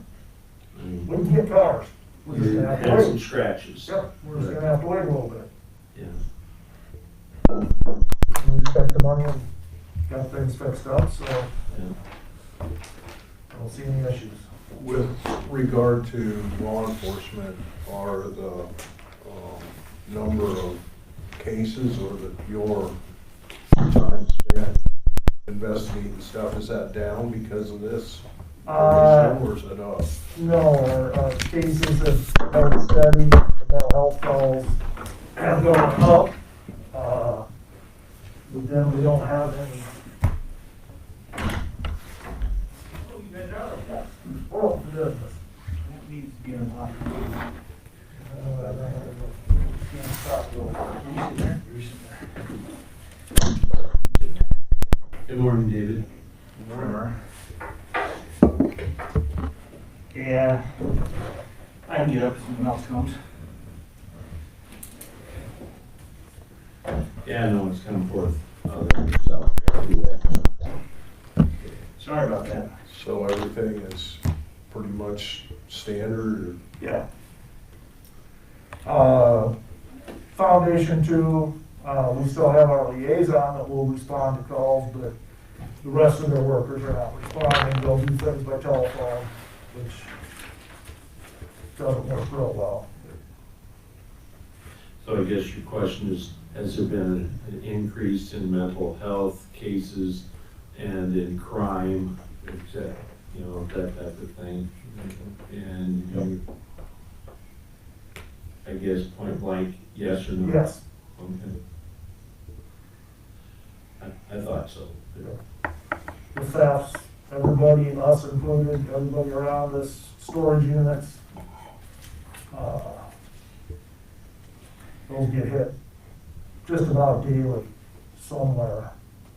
I mean, we can get cars. We're just you gonna have to had some wait. scratches. Yep, we're just gonna have to wait a little bit. Yeah. We spent the money and got things fixed up, so Yeah. I don't see any issues. With regard to law enforcement, are the number of cases or your time spent investigating stuff, is that down because of this? Or is it up? No, our cases have held steady, the mental health calls have gone up. With them, we don't have any. Oh, goodness. That needs to be unlocked. Can't stop going. You're sitting there. Good morning, David. Yeah, I can get up if someone else comes. Yeah, no one's coming forth. Sorry about that. So everything is pretty much standard? Yeah. Foundation 2, we still have our liaison that will respond to calls, but the rest of their workers are not responding. They'll do things by telephone, which doesn't work real well. So I guess your question is, has there been an increase in mental health cases and in crime, that type of thing? And you, I guess point blank, yes or no? Yes. Okay. I thought so. The thefts, everybody, us included, everybody around this storage units, those get hit just about daily somewhere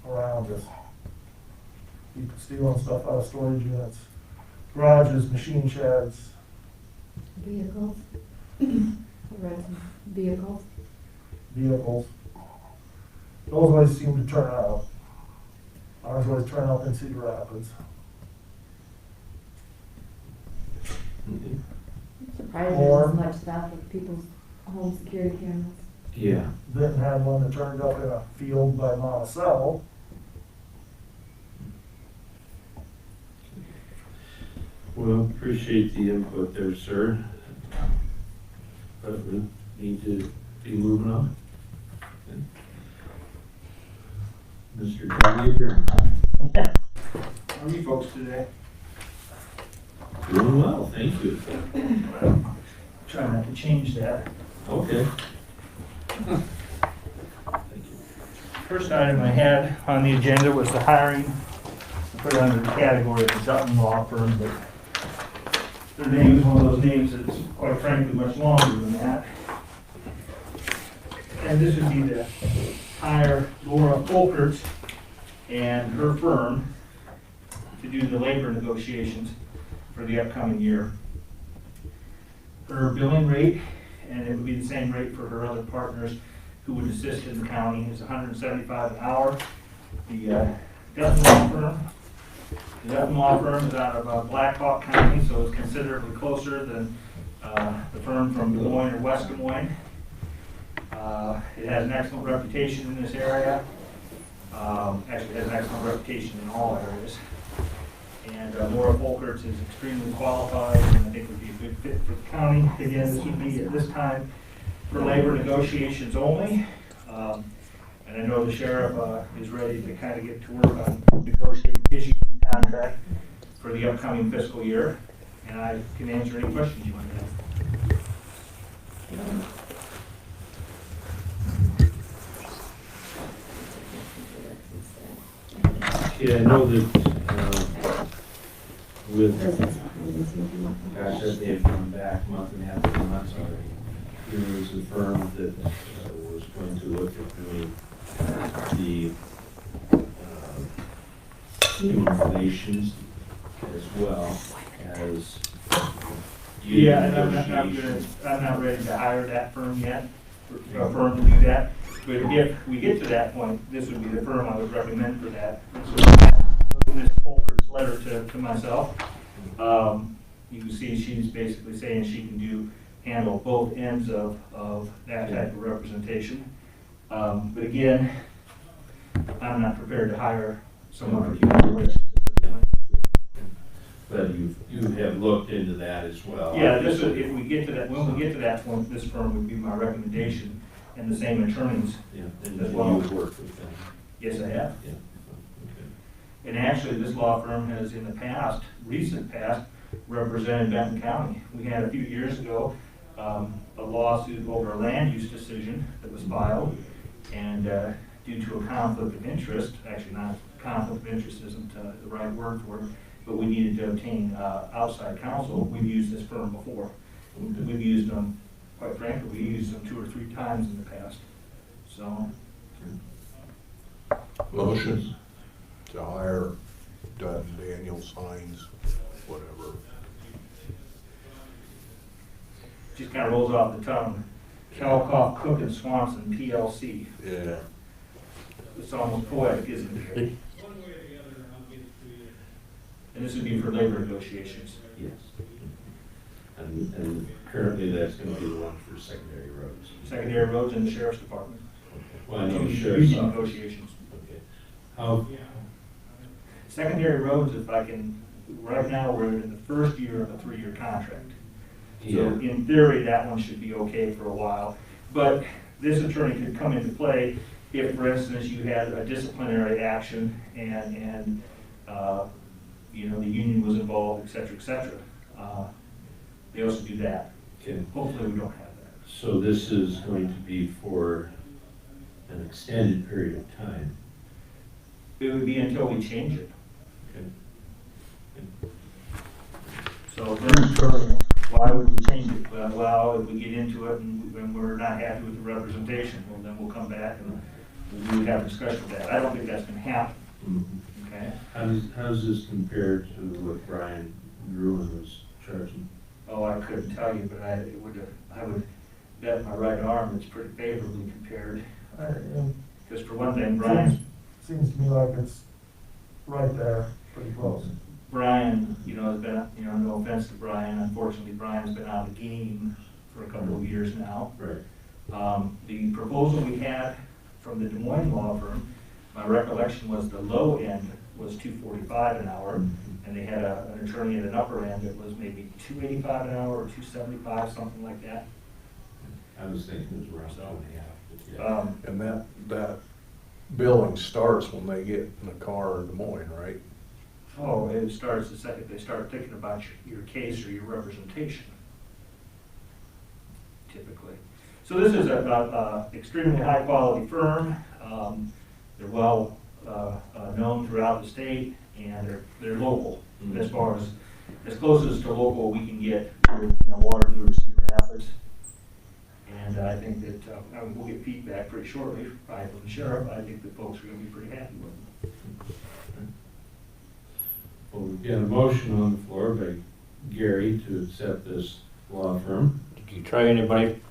around us. People stealing stuff out of storage units, garages, machine sheds. Vehicles. Renting vehicles. Vehicles. Those always seem to turn out. Ours always turn out in Cedar Rapids. Okay. Surprised Or- there's as much stuff with people's home security cameras. Yeah. Benton had one that turned up in a field by Monticello. Well, appreciate the input there, sir. But we need to be moving on. Okay. Mr. County Attorney. How are you folks today? Doing well, thank you. Trying not to change that. Okay. Thank you. First item I had on the agenda was the hiring. I put it under the category of the Dutton Law Firm, but their name is one of those names that's quite frankly much longer than that. And this would be to hire Laura Folkert and her firm to do the labor negotiations for the upcoming year. Her billing rate, and it would be the same rate for her other partners who would assist in the county, is $175 an hour. The Dutton Law Firm is out of Blackhawk County, so it's considerably closer than the firm from Des Moines or West Des Moines. It has an excellent reputation in this area. Actually, it has an excellent reputation in all areas. And Laura Folkert is extremely qualified and I think would be a good fit for the county. Again, this would be at this time for labor negotiations only. And I know the sheriff is ready to kind of get to work on negotiating his union contract for the upcoming fiscal year. And I can answer any questions you might have. Yeah, I know that with is he looking for? Gosh, that they've come back a month and a half, 2 months already. Here was a firm that was going to look at doing the human relations as well as Yeah, and I'm not ready to hire that firm yet, for a firm to do that. But if we get to that point, this would be the firm I would recommend for that. So, Ms. Polker's letter to myself, you can see she's basically saying she can handle both ends of that type of representation. But again, I'm not prepared to hire someone for human relations at this point. But you have looked into that as well. Yeah, if we get to that, when we get to that point, this firm would be my recommendation, and the same attorneys. Yeah, and as well. you've worked with them. Yes, I have. Yeah. And actually, this law firm has in the past, recent past, represented Benton County. We had a few years ago, a lawsuit over a land use decision that was filed, and due to a conflict of interest, actually not conflict of interest isn't the right word for it, but we needed to obtain outside counsel. We've used this firm before. We've used them, quite frankly, we used them 2 or 3 times in the past. So. Motion to hire Dutton, Daniel, Signs, whatever. Just kind of rolls off the tongue. Kelcoff, Cook and Swanson, PLC. Yeah. It's almost poetic, isn't it? And this would be for labor negotiations. Yes. And currently that's going to be the one for secondary roads. Secondary roads in the sheriff's department. Well, I know the Union sheriff's office. negotiations. Okay. How, Secondary roads, if I can, right now, we're in the first year of a 3-year contract. So yeah, in theory, that one should be okay for a while. But this attorney could come into play if, for instance, you had a disciplinary action and you know, the union was involved, et cetera, et cetera. They also do that. okay. Hopefully, we don't have that. So this is going to be for an extended period of time. It would be until we change it. Okay. So, why would we change it? Well, if we get into it and we're not happy with the representation, well, then we'll come back and we would have a discussion of that. I don't think that's gonna happen, Mhm. okay? How does this compare to what Brian Gruen was charging? Oh, I couldn't tell you, but I would bet my right arm it's pretty favorably compared. Because for one thing, Seems to me like it's right there, pretty close. Brian, you know, has been, you know, no offense to Brian, unfortunately, Brian's been out of the game for a couple of years now. Right. The proposal we had from the Des Moines law firm, my recollection was the low end was $2.45 an hour, and they had an attorney at an upper end that was maybe $2.85 an hour or $2.75, something like that. I was thinking it was around 2.5. But yeah. And that billing starts when they get in the car in Des Moines, right? Oh, it starts the second they start thinking about your case or your representation, typically. So this is a extremely high-quality firm. They're well known throughout the state, and they're local, as far as closest to local we can get. You know, Waterloo or Cedar Rapids. And I think that we'll get feedback pretty shortly, probably from the sheriff. I think that folks are going to be pretty happy with them. Well, we've got a motion on the floor by Gary to accept this law firm. Did you try anybody?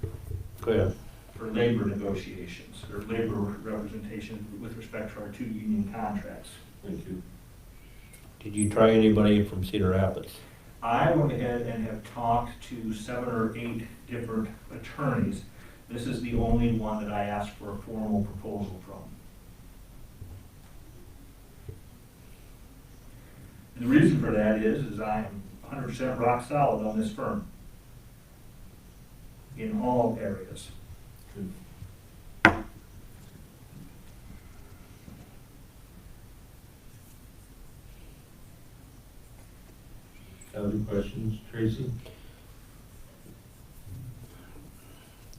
Go ahead. For labor negotiations, or labor representation with respect to our 2 union contracts. Thank you. Did you try anybody from Cedar Rapids? I went ahead and have talked to 7 or 8 different attorneys. This is the only one that I asked for a formal proposal from. And the reason for that is I am 100% rock solid on this firm in all areas. Other questions, Tracy?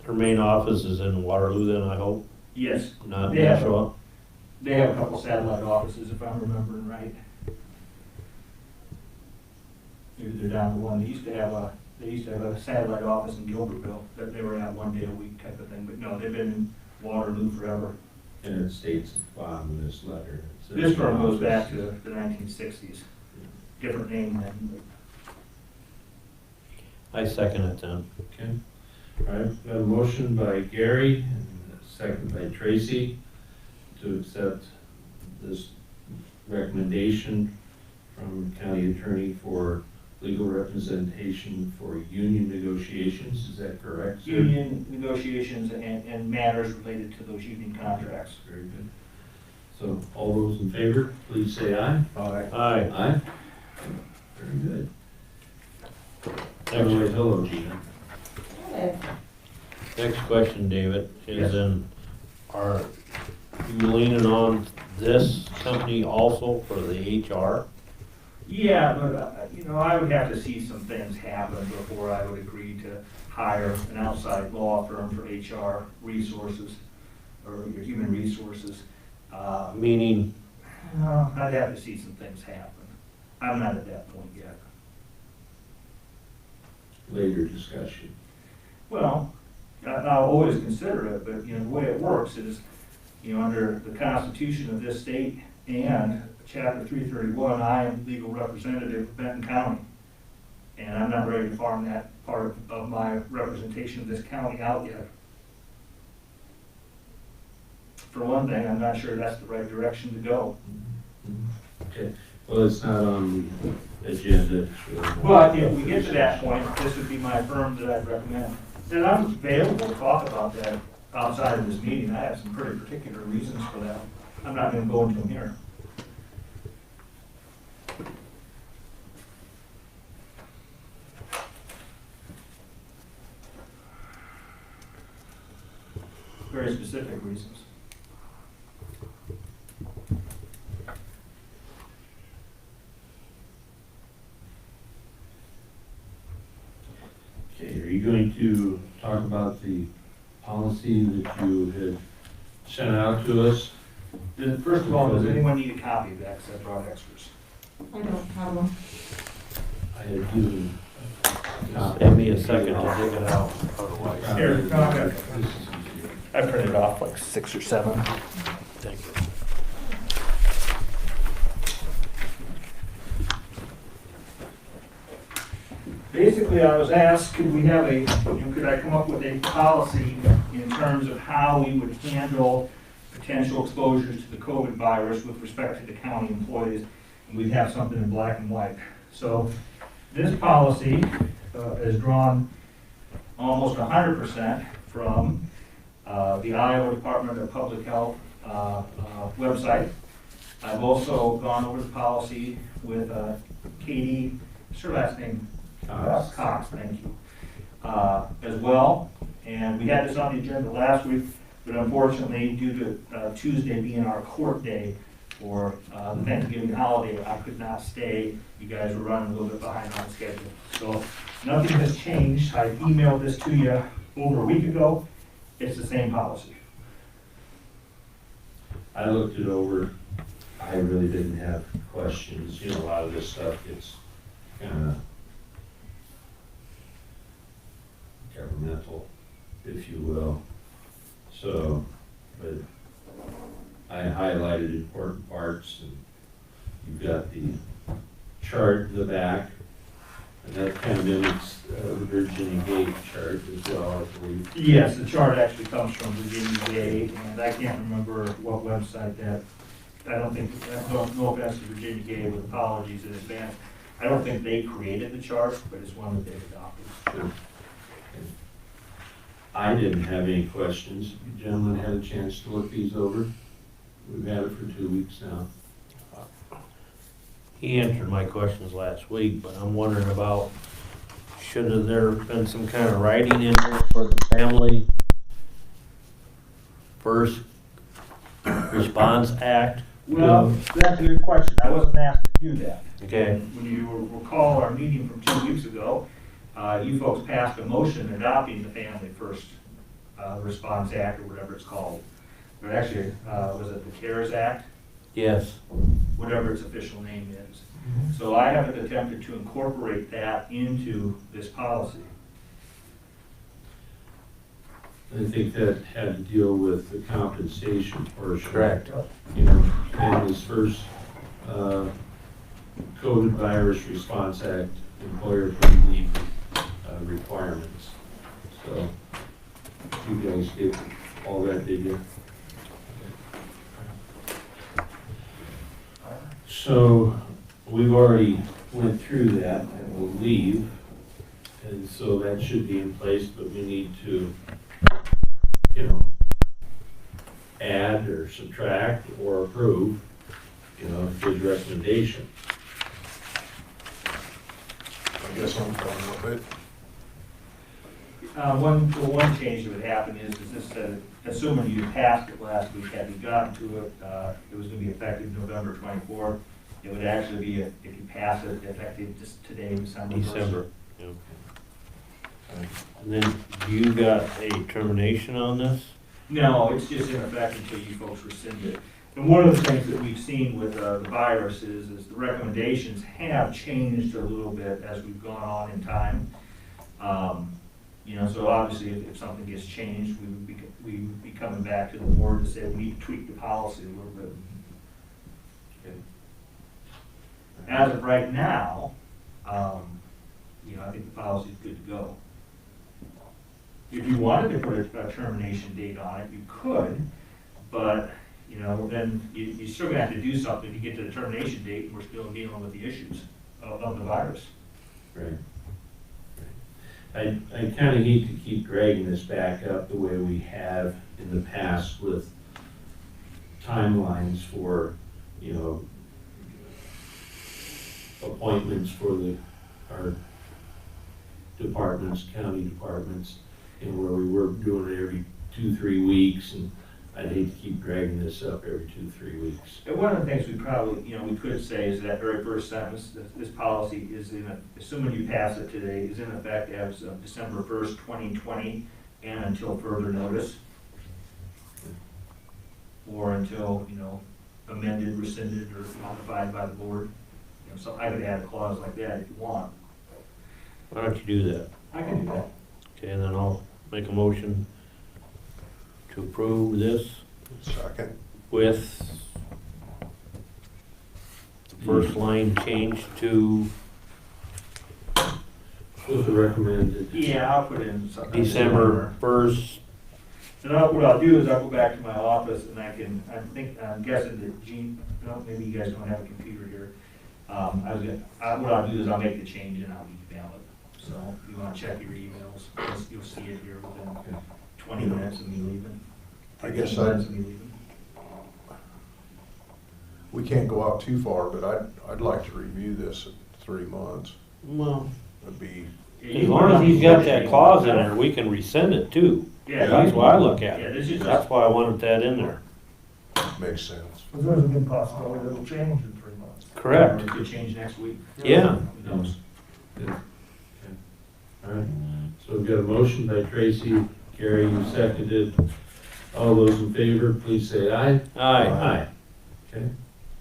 Her main office is in Waterloo then, I hope, Yes, not They have- Nashua? they have a couple satellite offices, if I'm remembering right. maybe they're down to one. They used to have a satellite office in Gilbertville, that they were at 1 day a week type of thing, but no, they've been in Waterloo forever. And it states at the bottom of this letter. it says This firm goes office. back to the 1960s, different name then. I second it then. Okay. All right, we have a motion by Gary and a second by Tracy to accept this recommendation from county attorney for legal representation for union negotiations. Is that correct, sir? Union negotiations and matters related to those union contracts. Very good. So all those in favor, please say aye. Aye. Aye. Aye. Very good. Next, Hello, Gina. next question, David, is Yes. then, are you leaning on this company also for the HR? Yeah, but, I would have to see some things happen before I would agree to hire an outside law firm for HR resources, or human resources. Meaning, I'd have to see some things happen. I'm not at that point yet. Later discussion. Well, I'll always consider it, but, the way it works is, under the Constitution of this state and Chapter 331, I am legal representative of Benton County. And I'm not ready to farm that part of my representation of this county out yet. For one thing, I'm not sure that's the right direction to go. Okay, well, it's not on the agenda. But if we get to that point, this would be my firm that I'd recommend. And I'm available to talk about that outside of this meeting. I have some pretty particular reasons for that. I'm not gonna go into them here. Very specific reasons. Okay, are you going to talk about the policy that you had sent out to us? First of all, does anyone need a copy of that, because I brought extras? I don't have them. I had given. give me a second to dig it out. Here, no, I got it. This is easier. I printed off like 6 or 7. Thank you. Basically, I was asked, could I come up with a policy in terms of how we would handle potential exposures to the COVID virus with respect to the county employees? And we'd have something in black and white. So this policy is drawn almost 100% from the Iowa Department of Public Health website. I've also gone over the policy with Katie, what's her last name? Cox, thank you, as well. And we had this on the agenda last week, but unfortunately, due to Tuesday being our court day for the Thanksgiving holiday, I could not stay. You guys were running a little bit behind on schedule. So nothing has changed. I emailed this to you over a week ago. It's the same policy. I looked it over. I really didn't have questions. A lot of this stuff gets kind of governmental, if you will. So, but I highlighted important parts, and you've got the chart in the back, and that kind of mimics the Virginia Gate chart as well, I believe. Yes, the chart actually comes from Virginia Gate, and I can't remember what website that, I don't know offense to Virginia Gate, with apologies in advance. I don't think they created the chart, but it's one that they've adopted. Sure. I didn't have any questions. You gentlemen had a chance to look these over? We've had it for 2 weeks now. He answered my questions last week, but I'm wondering about, should have there been some kind of writing in there for the family first response act? Well, that's a good question. I wasn't asked to do that. Okay. When you recall our meeting from 2 weeks ago, you folks passed a motion adopting the Family First Response Act, or whatever it's called. But actually, was it the CARES Act? Yes. whatever its official name is. So I haven't attempted to incorporate that into this policy. I think that had to deal with the compensation portion. Correct. You know, and this first, COVID Virus Response Act, employer paid leave, requirements. So, you guys get all that, did you? So, we've already went through that, I believe, and so that should be in place, but we need to, you know, add or subtract or approve, you know, his recommendation. I guess I'm fine with it. One change that would happen is this, assuming you passed it last week, had you gotten to it, it was gonna be effective November 24th. It would actually be, if you pass it, effective just today, December 1st. December. Okay. And then, you got a termination on this? No, it's just in effect until you folks rescind it. And one of the things that we've seen with the virus is the recommendations have changed a little bit as we've gone on in time. You know, so obviously if something gets changed, we would be coming back to the board to say we need to tweak the policy a little bit. As of right now, you know, I think the policy is good to go. If you wanted to put a termination date on it, you could, but, you know, then you're still gonna have to do something to get to the termination date, and we're still dealing with the issues of the virus. Right. I kind of hate to keep dragging this back up the way we have in the past with timelines for, you know, appointments for our departments, county departments, and where we were doing it every 2-3 weeks, and I'd hate to keep dragging this up every 2-3 weeks. And one of the things we probably, you know, we could say is that very first sentence, that this policy is assuming you pass it today, is in effect as of December 1st, 2020, and until further notice. Or until, you know, amended, rescinded, or modified by the board. You know, so I could add a clause like that if you want. Why don't you do that? I can do that. Okay, and then I'll make a motion to approve this Second. with the first line changed to With the recommended. Yeah, I'll put in something. December 1st. And what I'll do is I'll go back to my office and I'm guessing that Gene, no, maybe you guys don't have a computer here. What I'll do is I'll make the change and I'll email it. So if you wanna check your emails, you'll see it here within 20 minutes of me leaving. I guess 15 minutes of me leaving. we can't go out too far, but I'd like to review this at 3 months. Well, It'd be, as long as he's got that clause in there, we can rescind it too. Yeah. That's why I look at Yeah, it. this is just, That's why I wanted that in there. makes sense. But there's a good possibility it'll change in 3 months. Correct. it could change next week. Yeah. Who knows? All right, so we've got a motion by Tracy, Gary, you seconded. All those in favor, please say aye. Aye. Aye. Okay.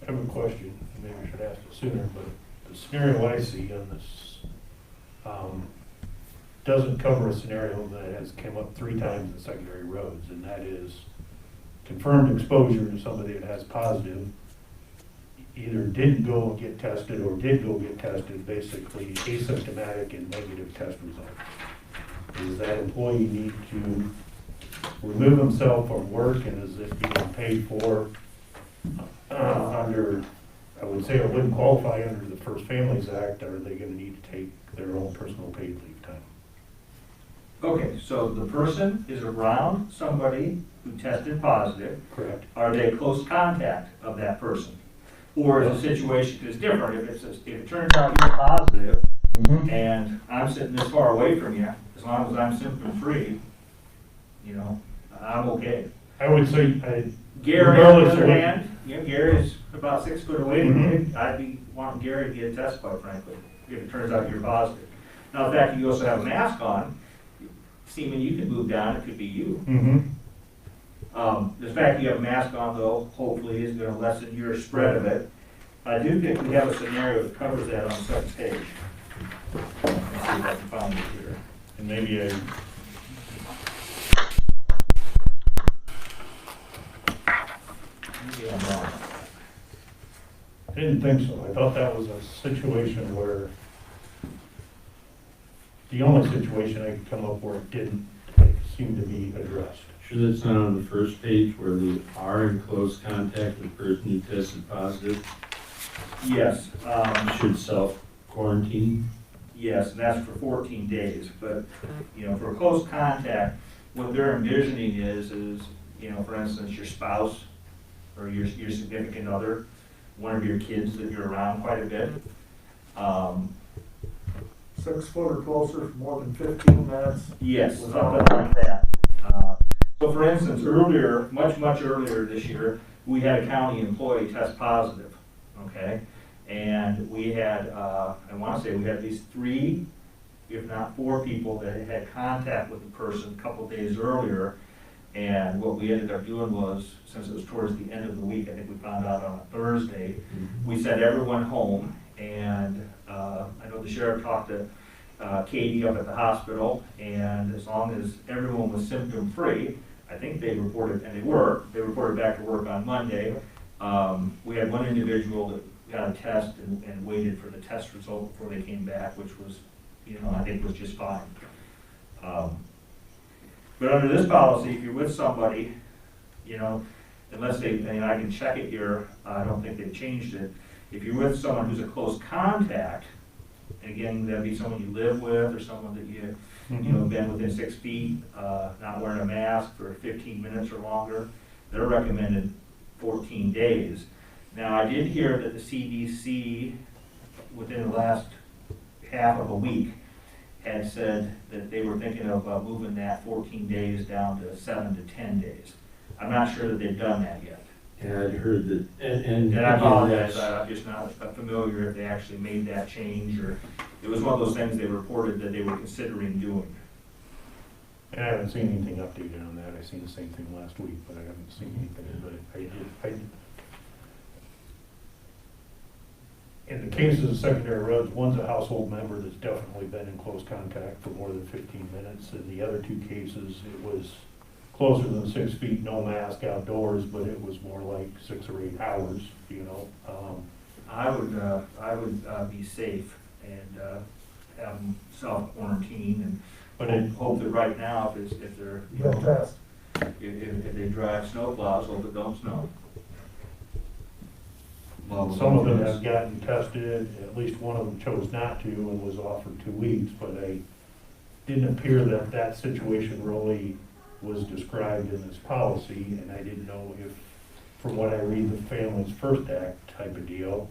I have a question, maybe I should ask it sooner, but the scenario I see on this, doesn't cover a scenario that has come up 3 times in secondary roads, and that is confirmed exposure to somebody that has positive, either didn't go and get tested or did go get tested, basically asymptomatic and negative test results. Does that employee need to remove himself from work, and is it being paid for under, I would say it wouldn't qualify under the First Families Act, or are they gonna need to take their own personal paid leave time? Okay, so the person is around somebody who tested positive. Correct. Are they close contact of that person? Or is the situation is different, if it turns out you're positive and I'm sitting this far away from you, as long as I'm symptom free, you know, I'm okay. I would say, Gary, on the Regardless other of what- hand, you know, Gary's about 6 foot away from me, I'd be wanting Gary to get a test, quite frankly, if it turns out you're positive. Now, the fact that you also have a mask on, seeming you can move down, it could be you. The fact you have a mask on though, hopefully is gonna lessen your spread of it. I do think we have a scenario that covers that on the second page. Let's see if I can find it here. And maybe Maybe I'm wrong. I didn't think so. I thought that was a situation where, the only situation I could come up where it didn't seem to be addressed. Sure that's not on the first page where they are in close contact with the person who tested positive, Yes, should self-quarantine? yes, and that's for 14 days, but, you know, for a close contact, what they're envisioning is, you know, for instance, your spouse or your significant other, one of your kids that you're around quite a bit. 6 foot or closer for more than 15 minutes. Yes, something like that. So for instance, earlier, much earlier this year, we had a county employee test positive, okay? And we had, I wanna say we had at least 3, if not 4 people that had contact with the person a couple days earlier. And what we ended up doing was, since it was towards the end of the week, I think we found out on a Thursday, we sent everyone home. And I know the sheriff talked to Katie up at the hospital, and as long as everyone was symptom-free, I think they reported, and they reported back to work on Monday. We had one individual that got a test and waited for the test result before they came back, which was, you know, I think was just fine. But under this policy, if you're with somebody, you know, unless they, and I can check it here, I don't think they've changed it. If you're with someone who's a close contact, and again, that'd be someone you live with or someone that you know, been within 6 feet, not wearing a mask for 15 minutes or longer, they're recommended 14 days. Now, I did hear that the CDC, within the last half of a week, had said that they were thinking of moving that 14 days down to 7 to 10 days. I'm not sure that they've done that yet. Yeah, I'd heard that, and And I apologize, I'm just not familiar if they actually made that change, or it was one of those things they reported that they were considering doing. And I haven't seen anything updated on that. I seen the same thing last week, but I haven't seen anything, but in the cases of secondary roads, one's a household member that's definitely been in close contact for more than 15 minutes. In the other 2 cases, it was closer than 6 feet, no mask outdoors, but it was more like 6 or 8 hours, you know. I would be safe and have them self-quarantine and hope that right now, if they're, you know, test. if they drive snow plows, hope it don't snow. Some of them have gotten tested, at least one of them chose not to and was offered 2 weeks, but it didn't appear that that situation really was described in this policy, and I didn't know if, from what I read, the Families First Act type of deal,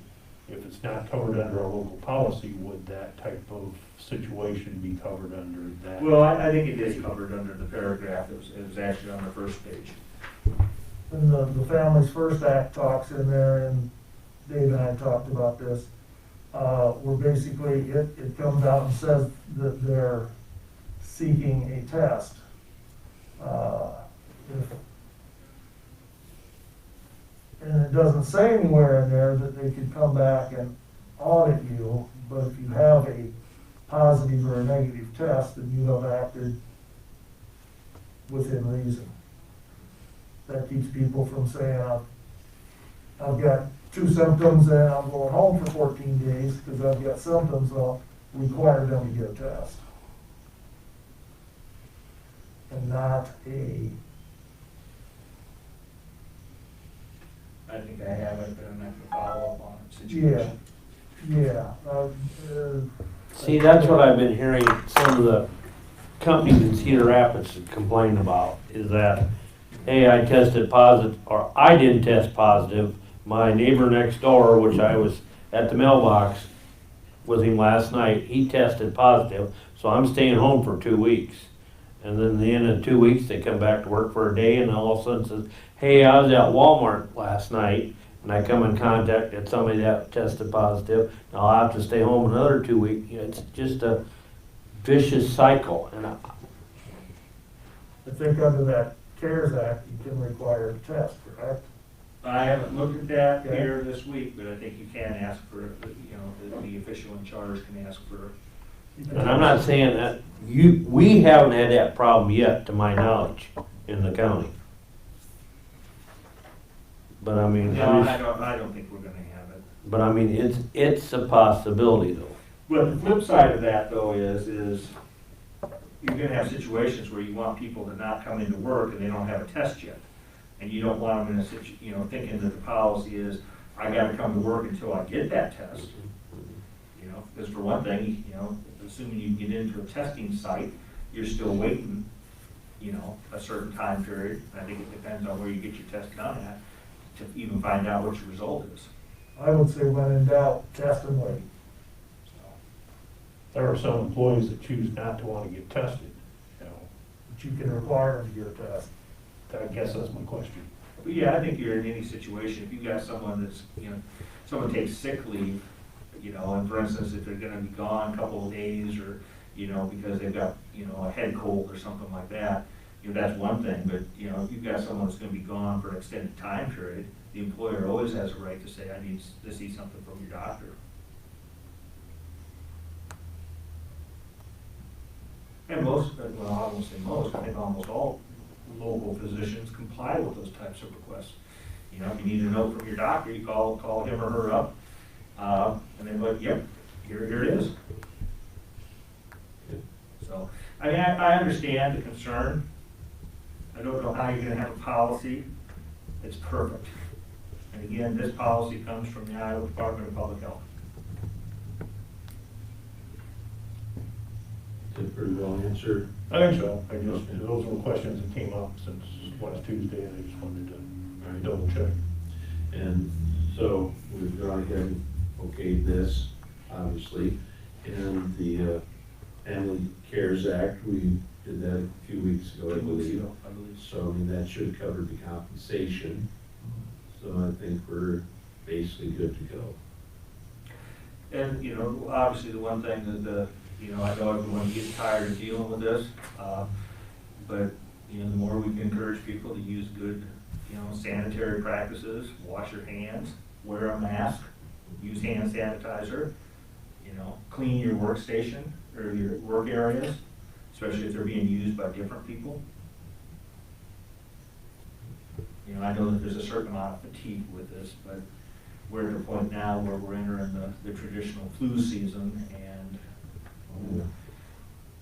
if it's not covered under a local policy, would that type of situation be covered under that? Well, I think it is covered under the paragraph, it was actually on the first page. And the Families First Act talks in there, and Dave and I talked about this, where basically it comes out and says that they're seeking a test. And it doesn't say anywhere in there that they could come back and audit you, but if you have a positive or a negative test, then you have acted within reason. That keeps people from saying, I've got 2 symptoms and I'm going home for 14 days because I've got symptoms, I'll require them to get a test. And not I think I have it, but I'm not gonna follow up on it situation. See, that's what I've been hearing some of the companies in Cedar Rapids complain about, is that, hey, I tested positive, or I didn't test positive. My neighbor next door, which I was at the mailbox with him last night, he tested positive, so I'm staying home for 2 weeks. And then at the end of 2 weeks, they come back to work for a day, and all of a sudden says, hey, I was at Walmart last night, and I come in contact with somebody that tested positive. Now I'll have to stay home another 2 weeks. You know, it's just a vicious cycle. And I think under that CARES Act, you can require a test, correct? I haven't looked at that Okay. here this week, but I think you can ask for, the official in charge can ask for. And I'm not saying that, we haven't had that problem yet, to my knowledge, in the county. But I mean, No, I don't think we're gonna have it. but I mean, it's a possibility though. But the flip side of that though is you're gonna have situations where you want people to not come into work and they don't have a test yet. And you don't want them in a thinking that the policy is, I gotta come to work until I get that test. Because for one thing, assuming you get into a testing site, you're still waiting, a certain time period. I think it depends on where you get your test done at, to even find out what your result is. I would say when in doubt, test and wait. There are some employees that choose not to want to get tested, But you can require them to get a test. I guess that's my question. But yeah, I think you're in any situation, if you've got someone that's, someone takes sick leave, and for instance, if they're gonna be gone a couple of days or, because they've got, a head cold or something like that, that's one thing, but, if you've got someone that's gonna be gone for an extended time period, the employer always has a right to say, I need to see something from your doctor. And most, well, I won't say most, I think almost all local physicians comply with those types of requests. If you need a note from your doctor, you call him or her up, and they're like, yep, here it is. So, I mean, I understand the concern. I don't know how you're gonna have a policy that's perfect. And again, this policy comes from the Iowa Department of Public Health. Did a pretty well answer. I think so. Those were questions that came up since last Tuesday, and I just wanted to double check. And so we've gone ahead and okayed this, obviously, and the Family Cares Act, we did that a few weeks ago, I believe. So, I mean, that should cover the compensation. So I think we're basically good to go. And, obviously the one thing that I know everyone gets tired of dealing with this, but, the more we can encourage people to use good, sanitary practices, wash your hands, wear a mask, use hand sanitizer, clean your workstation or your work areas, especially if they're being used by different people. I know that there's a certain amount of fatigue with this, but we're at a point now where we're entering the traditional flu season, and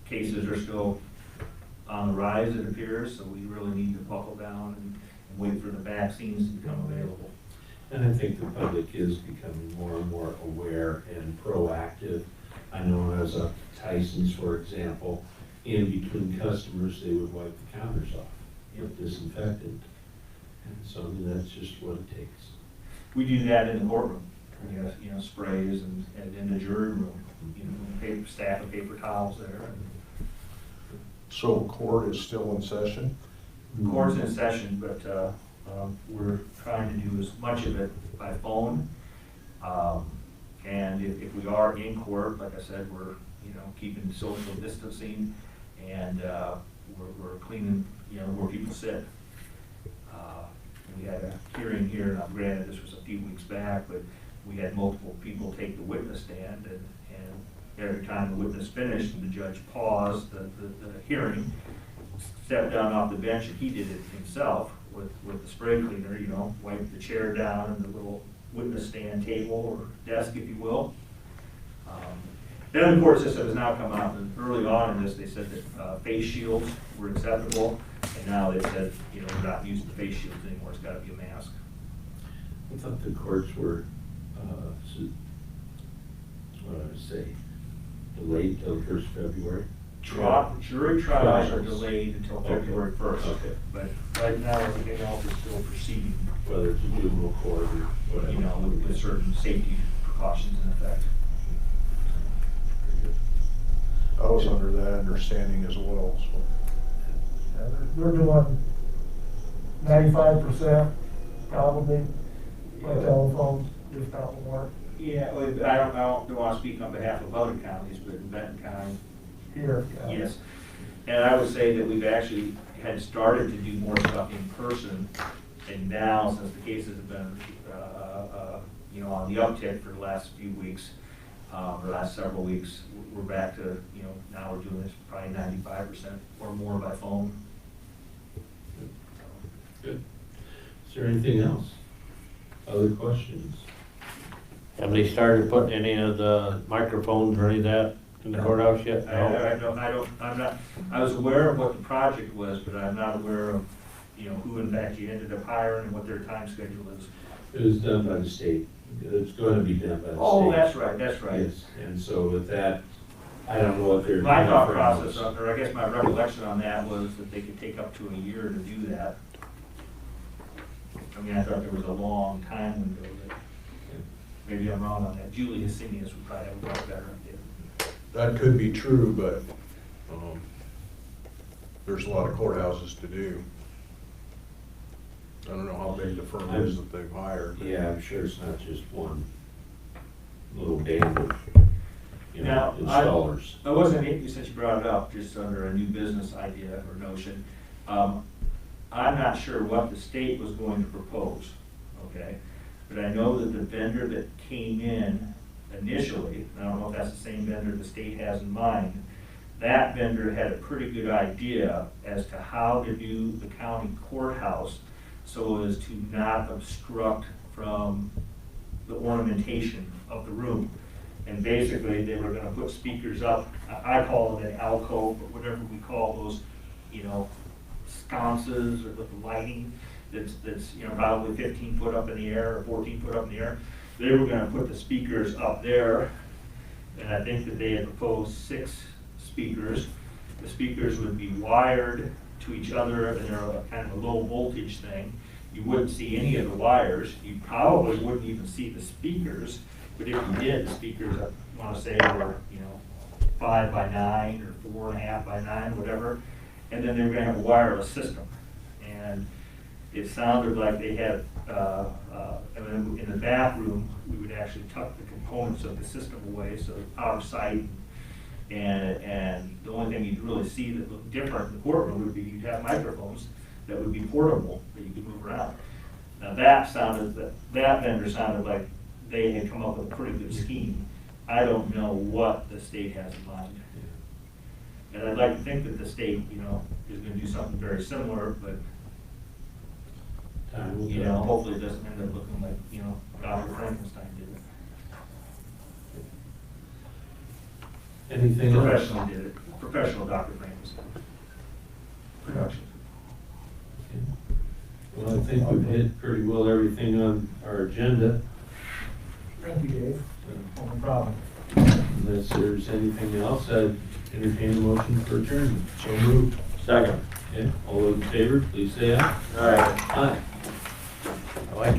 cases are still on the rise, it appears, so we really need to buckle down and wait for the vaccines to become available. And I think the public is becoming more and more aware and proactive. I know as a Tyson's, for example, in between customers, they would wipe the counters off with disinfectant. And so, I mean, that's just what it takes. We do that in the courtroom, sprays and in the jury room, staff of paper towels there. So court is still in session? Court's in session, but we're trying to do as much of it by phone. And if we are in court, like I said, we're keeping social distancing, and we're cleaning where people sit. We had a hearing here, and granted this was a few weeks back, but we had multiple people take the witness stand, and every time the witness finished and the judge paused the hearing, stepped down off the bench, and he did it himself with the spray cleaner, wiped the chair down and the little witness stand table or desk, if you will. Then the court system has now come out, and early on in this, they said that face shields were acceptable, and now they said, we're not using the face shields anymore, it's gotta be a mask. I thought the courts were, what I would say, delayed till the 1st of February. Jury trials are Trials. delayed until February 1st. Okay. But right now, everything else is still proceeding, Whether it's a juvenile court or whatever. with certain safety precautions in effect. I was under that understanding as well, so. Yeah, they're doing 95% probably by telephone, if not more. Yeah, well, I don't want to speak on behalf of other counties, but in Benton County, Here. yes. And I would say that we've actually had started to do more stuff in person, and now, since the cases have been, you know, on the uptick for the last few weeks, the last several weeks, we're back to, you know, now we're doing this probably 95% or more by phone. Good. Is there anything else? Other questions? Have they started putting any of the microphones or any of that in the courthouse yet? I was aware of what the project was, but I'm not aware of, you know, who in fact you ended up hiring and what their time schedule is. It was done by the state. It's going to be done by the state. Oh, that's right, that's right. Yes, and so with that, I don't know what their. My thought timeframe process, was. or I guess my recollection on that was that they could take up to a year to do that. I mean, I thought there was a long time window there. Maybe I'm wrong on that. Julie Hastinius would probably have a lot better idea. That could be true, but, there's a lot of courthouses to do. I don't know how big the firm is that they've hired. Yeah, I'm sure it's not just one little band of, you Now, know, installers. I wasn't, since you brought it up, just under a new business idea or notion, I'm not sure what the state was going to propose, okay? But I know that the vendor that came in initially, I don't know if that's the same vendor the state has in mind, that vendor had a pretty good idea as to how to do the county courthouse so as to not obstruct from the ornamentation of the room. And basically, they were gonna put speakers up, I call it an alcove, but whatever we call those, you know, sconces or with the lighting that's, you know, probably 15 foot up in the air or 14 foot up in the air. They were gonna put the speakers up there, and I think that they had proposed 6 speakers. The speakers would be wired to each other, and they're a kind of a low voltage thing. You wouldn't see any of the wires. You probably wouldn't even see the speakers, but if you did, the speakers, I wanna say were, you know, 5 by 9 or 4.5 by 9, whatever. And then they were gonna have a wireless system. And it sounded like they had, in the bathroom, we would actually tuck the components of the system away, so out of sight. And the only thing you'd really see that looked different in the courtroom would be you'd have microphones that would be portable, that you could move around. Now that vendor sounded like they had come up with a pretty good scheme. I don't know what the state has in mind. And I'd like to think that the state, you know, is gonna do something very similar, but, Time will you tell. know, hopefully it doesn't end up looking like, you know, Dr. Frankenstein did it. Anything else? Professional did it, professional Dr. Frankenstein. Production. Well, I think we've hit pretty well everything on our agenda. Thank you, Dave. No problem. Unless there's anything else, I'd entertain a motion for adjournment. So moved. Second. Okay, all those in favor, please say aye. All right. Aye.